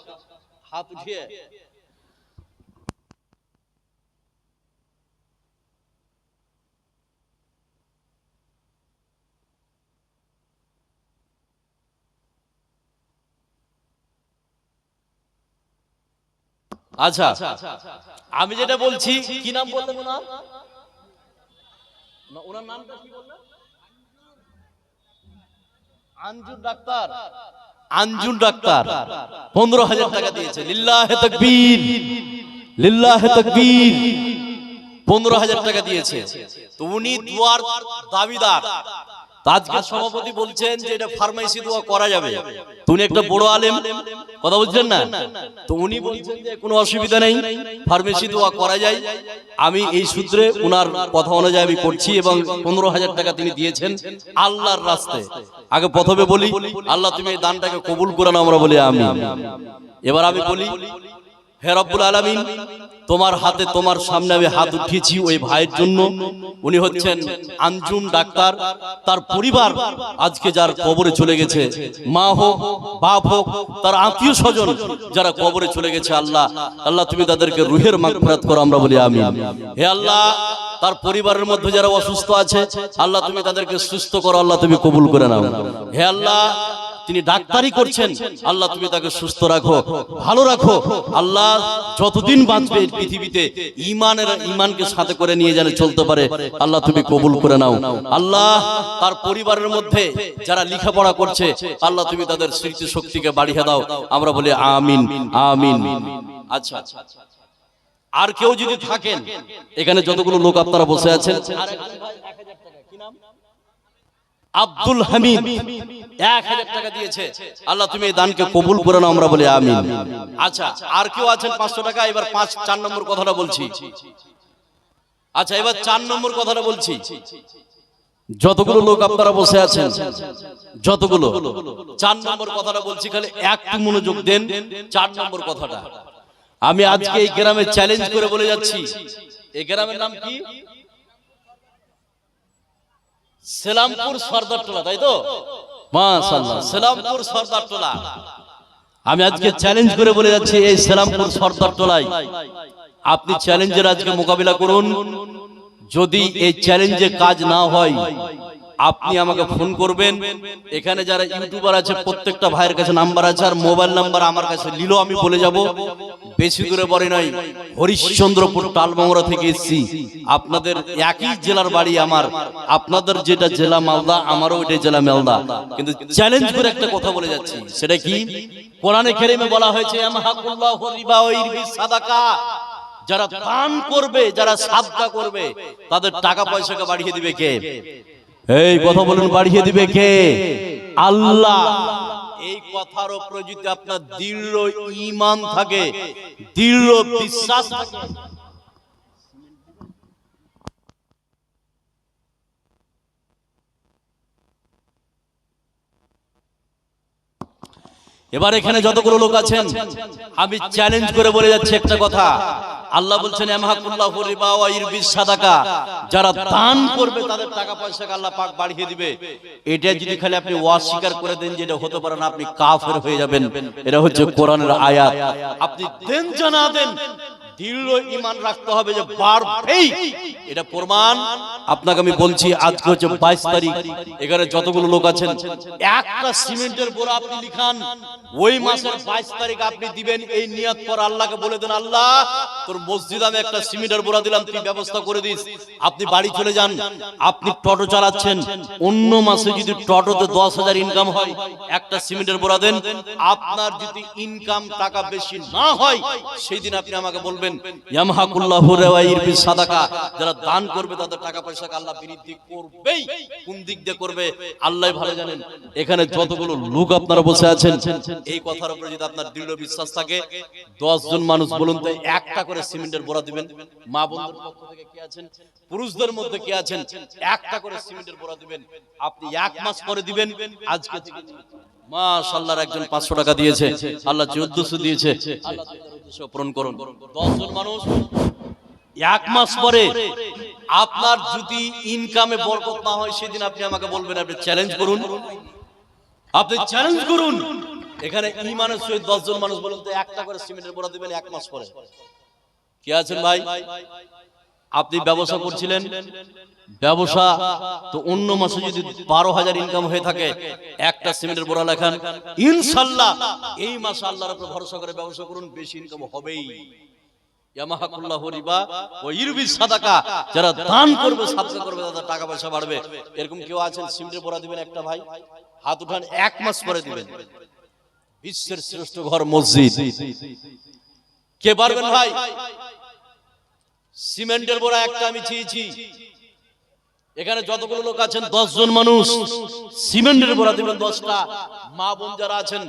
হাত উঠিয়ে। আচ্ছা, আমি যেটা বলছি, কি নাম বললেন ওনার? ওনার নামটা কি বললেন? আঞ্জুর ডাক্তার। আঞ্জুর ডাক্তার 15,000 টাকা দিয়েছে। লিল্লাহে তাকবীর, লিল্লাহে তাকবীর। 15,000 টাকা দিয়েছে। তো উনি দুয়ার দাবিদার। আজকে সভাপতি বলছেন যে এটা ফার্মেসি দোয়া করা যাবে। তুমি একটা বড় আলেম, কথা বলছেন না? তো উনি বলছেন যে কোনো অসুবিধা নেই, ফার্মেসি দোয়া করা যায়। আমি এই সূত্রে ওনার কথা অনুযায়ী আমি করছি এবং 15,000 টাকা তিনি দিয়েছেন আল্লাহর রাস্তায়। আগে প্রথমে বলি আল্লাহ তুমি এই দানটাকে কবুল করে নাও, আমরা বলি আমিন। এবার আমি বলি হে রব্বুল আলামিন, তোমার হাতে তোমার সামনে আমি হাত উঠিয়েছি ওই ভাইয়ের জন্য। উনি হচ্ছেন আঞ্জুম ডাক্তার, তার পরিবার আজকে যার কবরে চলে গেছে, মা হোক বাপ হোক তার আত্মীয় স্বজন যারা কবরে চলে গেছে, আল্লাহ আল্লাহ তুমি তাদেরকে রুহের মাগফিরাত করো, আমরা বলি আমিন। হে আল্লাহ তার পরিবারের মধ্যে যারা অসুস্থ আছে আল্লাহ তুমি তাদেরকে সুস্থ করো, আল্লাহ তুমি কবুল করে নাও। হে আল্লাহ তিনি ডাক্তারি করছেন, আল্লাহ তুমি তাকে সুস্থ রাখো, ভালো রাখো। আল্লাহ যতদিন বাঁচবে পৃথিবীতে ইমানকে সাথে করে নিয়ে যেন চলতে পারে, আল্লাহ তুমি কবুল করে নাও। আল্লাহ তার পরিবারের মধ্যে যারা লেখাপড়া করছে আল্লাহ তুমি তাদের স্মৃতি শক্তিকে বাড়িয়ে দাও, আমরা বলি আমিন আমিন। আচ্ছা আর কেউ যদি থাকেন এখানে যতগুলো লোক আপনারা বসে আছেন, আব্দুল হামিদ 1000 টাকা দিয়েছে, আল্লাহ তুমি এই দানকে কবুল করে নাও, আমরা বলি আমিন। আচ্ছা আর কেউ আছেন 500 টাকা? এবার 4 নম্বর কথাটা বলছি। আচ্ছা এবার 4 নম্বর কথাটা বলছি। যতগুলো লোক আপনারা বসে আছেন, যতগুলো 4 নম্বর কথাটা বলছি, খালি একটু মনোযোগ দেন। 4 নম্বর কথাটা আমি আজকে এই গ্রামে চ্যালেঞ্জ করে বলে যাচ্ছি। এই গ্রামের নাম কি? সেলামপুর সর্দারটোলা, তাই তো? মাশাআল্লাহ, সেলামপুর সর্দারটোলা। আমি আজকে চ্যালেঞ্জ করে বলে যাচ্ছি, এই সেলামপুর সর্দারটোলায় আপনি চ্যালেঞ্জের আজকে মোকাবিলা করুন। যদি এই চ্যালেঞ্জে কাজ না হয় আপনি আমাকে ফোন করবেন। এখানে যারা ইউটিউবার আছে প্রত্যেকটা ভাইয়ের কাছে নাম্বার আছে, আর মোবাইল নাম্বার আমার কাছে নিলেও আমি বলে যাব। বেশি দূরে বাড়ি নয়, হরিশ্চন্দ্রপুর টালমোংরা থেকে এসেছি। আপনাদের একই জেলার বাড়ি আমার, আপনাদের যেটা জেলা মালদা আমারও ওইটা জেলা মালদা, কিন্তু চ্যালেঞ্জ করে একটা কথা বলে যাচ্ছি। সেটা কি? কোরআনে কারিমে বলা হয়েছে ইয়ামহাকুল্লাহু রিবা ওয়া ইরবি সাদাকা। যারা দান করবে, যারা সাদকা করবে, তাদের টাকা পয়সাকে বাড়িয়ে দিবে কে? এই কথা বলুন, বাড়িয়ে দিবে কে? আল্লাহ। এই কথার উপর যদি আপনার দৃঢ় ঈমান থাকে, দৃঢ় বিশ্বাস থাকে, এবার এখানে যতগুলো লোক আছেন আমি চ্যালেঞ্জ করে বলে যাচ্ছি একটা কথা। আল্লাহ বলছেন ইয়ামহাকুল্লাহু রিবা ওয়া ইরবি সাদাকা, যারা দান করবে তাদের টাকা পয়সাকে আল্লাহ পাক বাড়িয়ে দিবে। এটা যদি খালি আপনি অস্বীকার করে দেন যেটা হতে পারে না, আপনি কাফের হয়ে যাবেন। এটা হচ্ছে কোরআনের আয়াত। আপনি দেন জানা দেন, দৃঢ় ঈমান রাখতে হবে যে বাড়বেই, এটা প্রমাণ আপনাকে আমি বলছি। আজকে হচ্ছে 22 তারিখ। এখানে যতগুলো লোক আছেন একটা সিমেন্টের বোরা আপনি লিখান, ওই মাসের 22 তারিখ আপনি দিবেন। এই নিয়ত পর আল্লাহকে বলে দেন, আল্লাহ তোর মসজিদে আমি একটা সিমেন্টের বোরা দিলাম, তুই ব্যবস্থা করে দিস। আপনি বাড়ি চলে যান। আপনি টোটো চালাচ্ছেন, অন্য মাসে যদি টোটোতে 10,000 ইনকাম হয়, একটা সিমেন্টের বোরা দেন। আপনার যদি ইনকাম টাকা বেশি না হয়, সেই দিন আপনি আমাকে বলবেন ইয়ামহাকুল্লাহু রিবা ওয়া ইরবি সাদাকা। যারা দান করবে তাদের টাকা পয়সাকে আল্লাহ বৃদ্ধি করবেই। কোন দিক দিয়ে করবে আল্লাহই ভালো জানেন। এখানে যতগুলো লোক আপনারা বসে আছেন, এই কথার উপরে যদি আপনার দৃঢ় বিশ্বাস থাকে, 10 জন মানুষ বলুন তো একটা করে সিমেন্টের বোরা দিবেন। মা বন্ধুর পক্ষ থেকে কে আছেন, পুরুষদের মধ্যে কে আছেন, একটা করে সিমেন্টের বোরা দিবেন। আপনি 1 মাস পরে দিবেন। আজকে মাশাআল্লাহ একজন 500 টাকা দিয়েছে, আল্লাহ 1400 দিয়েছে, আল্লাহ তাদের উদ্দেশ্য পূরণ করুন। 10 জন মানুষ 1 মাস পরে আপনার যদি ইনকামে বরকত না হয়, সেদিন আপনি আমাকে বলবেন। আপনি চ্যালেঞ্জ করুন, আপনি চ্যালেঞ্জ করুন। এখানে ঈমানের সহিত 10 জন মানুষ বলুন তো একটা করে সিমেন্টের বোরা দিবেন 1 মাস পরে। কি আছেন ভাই? আপনি ব্যবসা করছিলেন, ব্যবসা তো অন্য মাসে যদি 12,000 ইনকাম হয়ে থাকে, একটা সিমেন্টের বোরা লেখান, ইনশাআল্লাহ এই মাসে আল্লাহর উপর ভরসা করে ব্যবসা করুন, বেশি ইনকাম হবেই। ইয়ামহাকুল্লাহু রিবা ওয়া ইরবি সাদাকা, যারা দান করবে সাদকা করবে তাদের টাকা পয়সা বাড়বে। এরকম কেউ আছেন সিমেন্টের বোরা দিবেন একটা ভাই? হাত উঠান, 1 মাস পরে দিবেন। বিশ্বের শ্রেষ্ঠ ঘর মসজিদ, কে পারবেন ভাই? সিমেন্টের বোরা একটা আমি চেয়েছি। এখানে যতগুলো লোক আছেন 10 জন মানুষ সিমেন্টের বোরা দিবেন 10টা। মা বোন যারা আছেন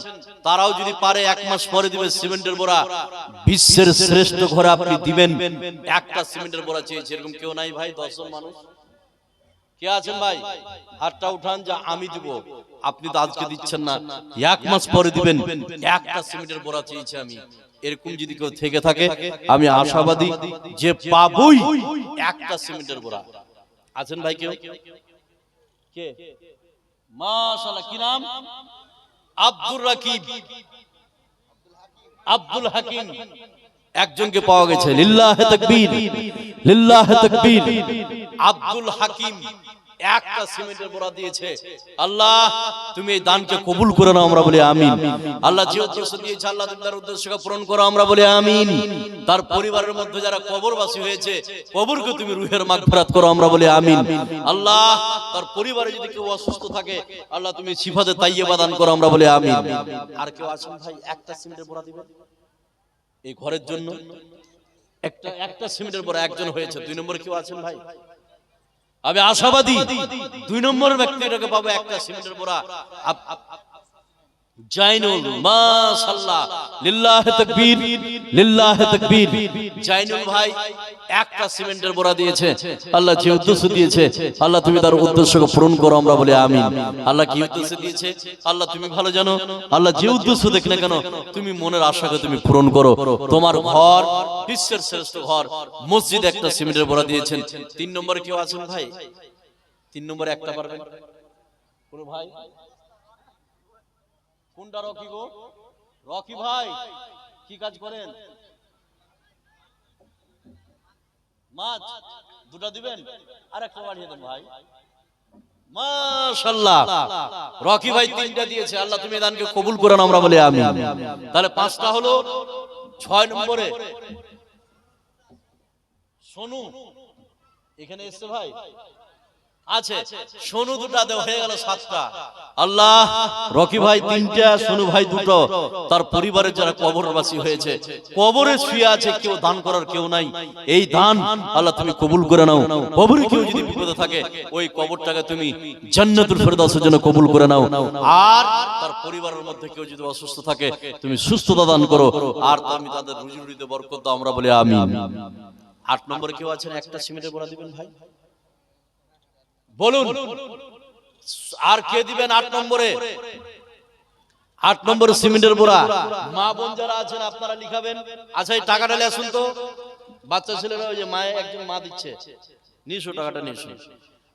তারাও যদি পারে 1 মাস পরে দিবে সিমেন্টের বোরা। বিশ্বের শ্রেষ্ঠ ঘরে আপনি দিবেন, একটা সিমেন্টের বোরা চেয়েছি। এরকম কেউ নাই ভাই? 10 জন মানুষ কে আছেন ভাই? হাতটা উঠান যে আমি দিব। আপনি তো আজকে দিচ্ছেন না, 1 মাস পরে দিবেন। একটা সিমেন্টের বোরা চেয়েছি আমি। এরকম যদি কেউ থেকে থাকে আমি আশাবাদী যে পাবই একটা সিমেন্টের বোরা। আছেন ভাই কেউ? কে? মাশাআল্লাহ, কি নাম? আব্দুর রাকিব, আব্দুল হাকিম, একজনকে পাওয়া গেছে। লিল্লাহে তাকবীর, লিল্লাহে তাকবীর। আব্দুল হাকিম একটা সিমেন্টের বোরা দিয়েছে। আল্লাহ তুমি এই দানকে কবুল করে নাও, আমরা বলি আমিন। আল্লাহ যে উদ্দেশ্য দিয়েছে আল্লাহ তুমি তার উদ্দেশ্যকে পূরণ করো, আমরা বলি আমিন। তার পরিবারের মধ্যে যারা কবরবাসী হয়েছে কবরকে তুমি রুহের মাগফিরাত করো, আমরা বলি আমিন। আল্লাহ তার পরিবারে যদি কেউ অসুস্থ থাকে আল্লাহ তুমি শিফাতে তাইয়্যিবা দান করো, আমরা বলি আমিন। আর কেউ আছেন ভাই একটা সিমেন্টের বোরা দিবেন এই ঘরের জন্য? একটা সিমেন্টের বোরা একজন হয়েছে। 2 নম্বরে কেউ আছেন ভাই? আমি আশাবাদী 2 নম্বর ব্যক্তিটাকে পাবো একটা সিমেন্টের বোরা। জাইনুল, মাশাআল্লাহ, লিল্লাহি তাকবীর, লিল্লাহি তাকবীর। জাইনুল ভাই একটা সিমেন্টের বোরা দিয়েছে। আল্লাহ যে উদ্দেশ্য দিয়েছে আল্লাহ তুমি তার উদ্দেশ্যকে পূরণ করো, আমরা বলি আমিন। আল্লাহ কি উদ্দেশ্য দিয়েছে আল্লাহ তুমি ভালো জানো। আল্লাহ যে উদ্দেশ্য দেখ না কেন তুমি মনের আশাকে তুমি পূরণ করো। তোমার ঘর বিশ্বের শ্রেষ্ঠ ঘর, মসজিদ একটা সিমেন্টের বোরা দিয়েছেন। 3 নম্বরে কেউ আছেন ভাই? 3 নম্বরে একটা পারবেন কোন ভাই? কোনটা? রকি গো, রকি ভাই কি কাজ করেন? মাছ দুটো দিবেন, আর একটা বাড়িয়ে দেন ভাই। মাশাআল্লাহ, রকি ভাই 3টা দিয়েছে। আল্লাহ তুমি দানকে কবুল করে নাও, আমরা বলি আমিন। তাহলে 5টা হলো। 6 নম্বরে সোনু এখানে এসছে ভাই, আছে সোনু 2টা দেওয়া হয়ে গেল 7টা। আল্লাহ রকি ভাই 3টা, সোনু ভাই 2টো। তার পরিবারের যারা কবরবাসী হয়েছে কবরে শুয়ে আছে, কেউ দান করার কেউ নাই, এই দান আল্লাহ তুমি কবুল করে নাও। কবরে কেউ যদি বিপদে থাকে ওই কবরটাকে তুমি জান্নাতুল ফেরদাউসের জন্য কবুল করে নাও। আর তার পরিবারের মধ্যে কেউ যদি অসুস্থ থাকে তুমি সুস্থতা দান করো, আর তুমি তাদের রুজি রুটিতে বরকত দাও, আমরা বলি আমিন। 8 নম্বরে কেউ আছেন একটা সিমেন্টের বোরা দিবেন ভাই? বলুন আর কে দিবেন 8 নম্বরে? 8 নম্বরে সিমেন্টের বোরা। মা বোন যারা আছেন আপনারা লিখাবেন। আচ্ছা এই টাকাটা নিয়ে আসুন তো। বাচ্চা ছেলেরা ওই যে মায়ে একজন মা দিচ্ছে, নিশো টাকাটা নিশো।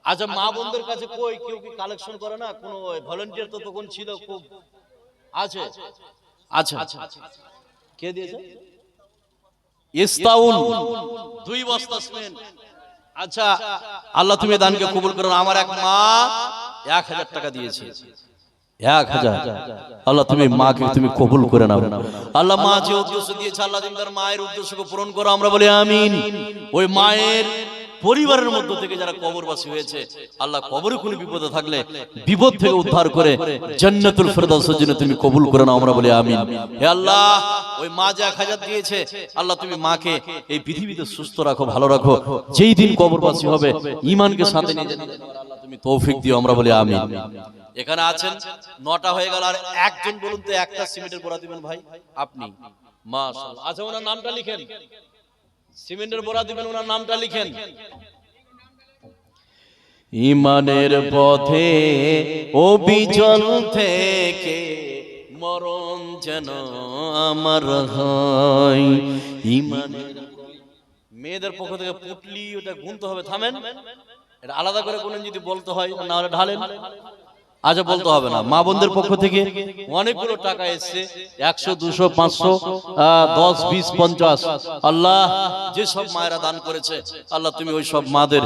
আচ্ছা মা বোনদের কাছে কই কেউ কি কালেকশন করে না? কোন ভলান্টিয়ার তো তখন ছিল খুব আছে। আচ্ছা কে দিয়েছে? ইস্তাউল 2 বস্তা সিমেন্ট। আচ্ছা আল্লাহ তুমি দানকে কবুল করো। আমার এক মা 1000 টাকা দিয়েছে, 1000। আল্লাহ তুমি মাকে তুমি কবুল করে নাও। আল্লাহ মা যে উদ্দেশ্য দিয়েছে আল্লাহ তুমি তার মায়ের উদ্দেশ্যকে পূরণ করো, আমরা বলি আমিন। ওই মায়ের পরিবারের মধ্য থেকে যারা কবরবাসী হয়েছে আল্লাহ কবরে কোনো বিপদে থাকলে বিপদ থেকে উদ্ধার করে জান্নাতুল ফেরদাউসের জন্য তুমি কবুল করে নাও, আমরা বলি আমিন। হে আল্লাহ ওই মা যে 1000 দিয়েছে আল্লাহ তুমি মাকে এই পৃথিবীতে সুস্থ রাখো, ভালো রাখো। যেই দিন কবরবাসী হবে ঈমানকে সাথে নিয়ে যেতে আল্লাহ তুমি তৌফিক দিও, আমরা বলি আমিন। এখানে আছেন 9টা হয়ে গেল। আর একজন বলুন তো একটা সিমেন্টের বোরা দিবেন ভাই? আপনি। মাশাআল্লাহ। আচ্ছা ওনার নামটা লিখেন। সিমেন্টের বোরা দিবেন, ওনার নামটা লিখেন। ঈমানের পথে অবিচল থেকে মরণ যেন আমার হয়। ঈমানের মেয়েদের পক্ষ থেকে পুটলি ওটা গুনতে হবে। থামেন, এটা আলাদা করে কোন যদি বলতে হয় না হলে ঢালেন। আচ্ছা বলতে হবে না। মা বোনদের পক্ষ থেকে অনেকগুলো টাকা এসছে, 100 200 500 10 20 50। আল্লাহ যে সব মায়েরা দান করেছে আল্লাহ তুমি ওই সব মাদের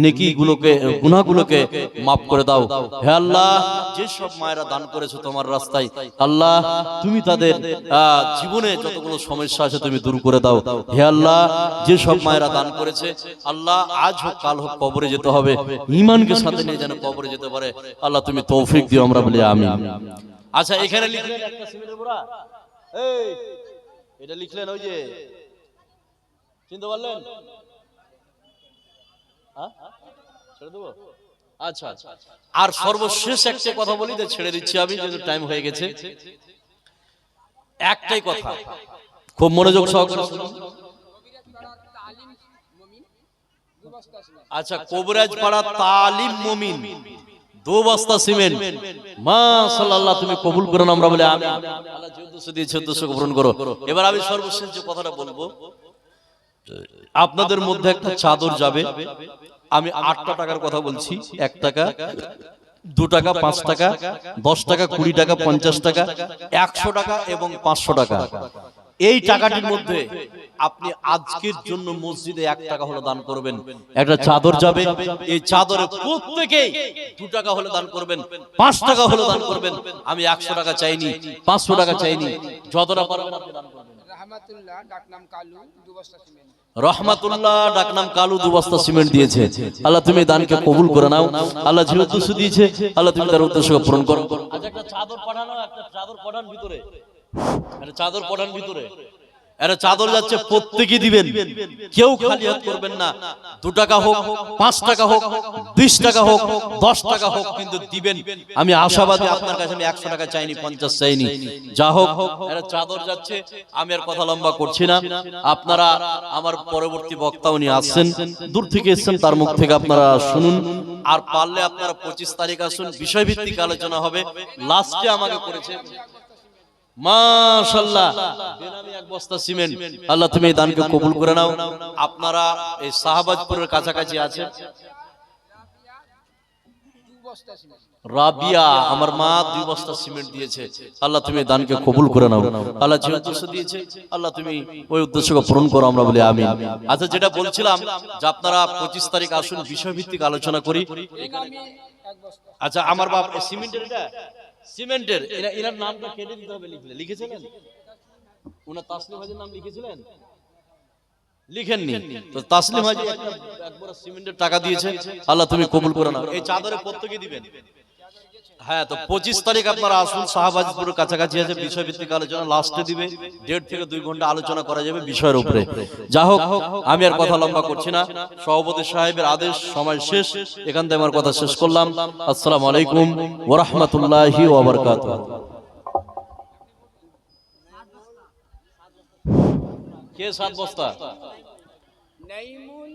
নেকিগুলোকে গুনাহগুলোকে maaf করে দাও। হে আল্লাহ যে সব মায়েরা দান করেছে তোমার রাস্তায় আল্লাহ তুমি তাদের জীবনে যতগুলো সমস্যা আছে তুমি দূর করে দাও। হে আল্লাহ যে সব মায়েরা দান করেছে আল্লাহ আজ হোক কাল হোক কবরে যেতে হবে, ঈমানকে সাথে নিয়ে যেন কবরে যেতে পারে আল্লাহ তুমি তৌফিক দিও, আমরা বলি আমিন। আচ্ছা এখানে লিখলেন একটা সিমেন্টের বোরা। এই এটা লিখলেন ওই যে চিনতে পারলেন? হ্যাঁ ছেড়ে দেবো। আচ্ছা আর সর্বশেষ একটা কথা বলি, ছেড়ে দিচ্ছি আমি যেহেতু টাইম হয়ে গেছে। একটাই কথা খুব মনোযোগ সহকারে শুনুন। আচ্ছা কবিরাজ পাড়া তালিম মুমিন 2 বস্তা সিমেন্ট। মাশাআল্লাহ, তুমি কবুল করো না, আমরা বলি আমিন। আল্লাহ যে উদ্দেশ্য দিয়েছে উদ্দেশ্য পূরণ করো। এবার আমি সর্বশেষ যে কথাটা বলবো, আপনাদের মধ্যে একটা চাদর যাবে। আমি 8টা টাকার কথা বলছি, 1 টাকা, 2 টাকা, 5 টাকা, 10 টাকা, 20 টাকা, 50 টাকা, 100 টাকা এবং 500 টাকা। এই টাকাটির মধ্যে আপনি আজকের জন্য মসজিদে 1 টাকা হলে দান করবেন। একটা চাদর যাবে, এই চাদরে প্রত্যেকেই 2 টাকা হলে দান করবেন, 5 টাকা হলে দান করবেন। আমি 100 টাকা চাইনি, 500 টাকা চাইনি, যতটা পারবেন আপনি দান করবেন। রহমাতুল্লাহ ডাকনাম কালু 2 বস্তা সিমেন্ট। রহমাতুল্লাহ ডাকনাম কালু 2 বস্তা সিমেন্ট দিয়েছে। আল্লাহ তুমি দানকে কবুল করে নাও। আল্লাহ যে উদ্দেশ্য দিয়েছে আল্লাহ তুমি তার উদ্দেশ্য পূরণ করো। আচ্ছা, একটা চাদর পাঠানো, একটা চাদর পাঠান ভিতরে, একটা চাদর পাঠান ভিতরে। একটা চাদর যাচ্ছে, প্রত্যেকই দিবেন, কেউ খালি হাত করবেন না। 2 টাকা হোক, 5 টাকা হোক, 20 টাকা হোক, 10 টাকা হোক, কিন্তু দিবেন। আমি আশাবাদী আপনার কাছে। আমি 100 টাকা চাইনি, 50 চাইনি, যা হোক একটা চাদর যাচ্ছে। আমি আর কথা লম্বা করছি না। আপনারা আমার পরবর্তী বক্তা উনি আসছেন, দূর থেকে এসেছেন, তার মুখ থেকে আপনারা শুনুন। আর পারলে আপনারা 25 তারিখ আসুন, বিষয়ভিত্তিক আলোচনা হবে। লাস্টে আমাকে করেছে মাশাআল্লাহ বেনামি 1 বস্তা সিমেন্ট। আল্লাহ তুমি এই দানকে কবুল করে নাও। আপনারা এই শাহবাজপুরের কাছাকাছি আছেন, 2 বস্তা সিমেন্ট। রাবিয়া আমার মা 2 বস্তা সিমেন্ট দিয়েছে। আল্লাহ তুমি এই দানকে কবুল করে নাও। আল্লাহ যে উদ্দেশ্য দিয়েছে আল্লাহ তুমি ওই উদ্দেশ্যকে পূরণ করো, আমরা বলি আমিন। আচ্ছা, যেটা বলছিলাম যে আপনারা 25 তারিখ আসুন, বিষয়ভিত্তিক আলোচনা করি। বেনামি 1 বস্তা। আচ্ছা, আমার বাপ সিমেন্টের, এটা সিমেন্টের, এনার নামটা কেটে দিতে হবে। লিখেছিলেন ওনার তাসলিম হাজির নাম লিখেছিলেন? লিখেননি তো। তাসলিম হাজি একবার সিমেন্টের টাকা দিয়েছে। আল্লাহ তুমি কবুল করে নাও। এই চাদরে প্রত্যেকে দিবেন। হ্যাঁ, তো 25 তারিখ আপনারা আসুন, শাহবাজপুরের কাছাকাছি আছে, বিষয়ভিত্তিক আলোচনা লাস্টে দিবে। 1.5 থেকে 2 ঘন্টা আলোচনা করা যাবে বিষয়ের উপরে। যা হোক, আমি আর কথা লম্বা করছি না। সভাপতি সাহেবের আদেশ, সময় শেষ। এখান থেকে আমার কথা শেষ করলাম। আসসালামু আলাইকুম ওয়া রাহমাতুল্লাহি ওয়া বারাকাতুহু। কে 7 বস্তা? নাইমুল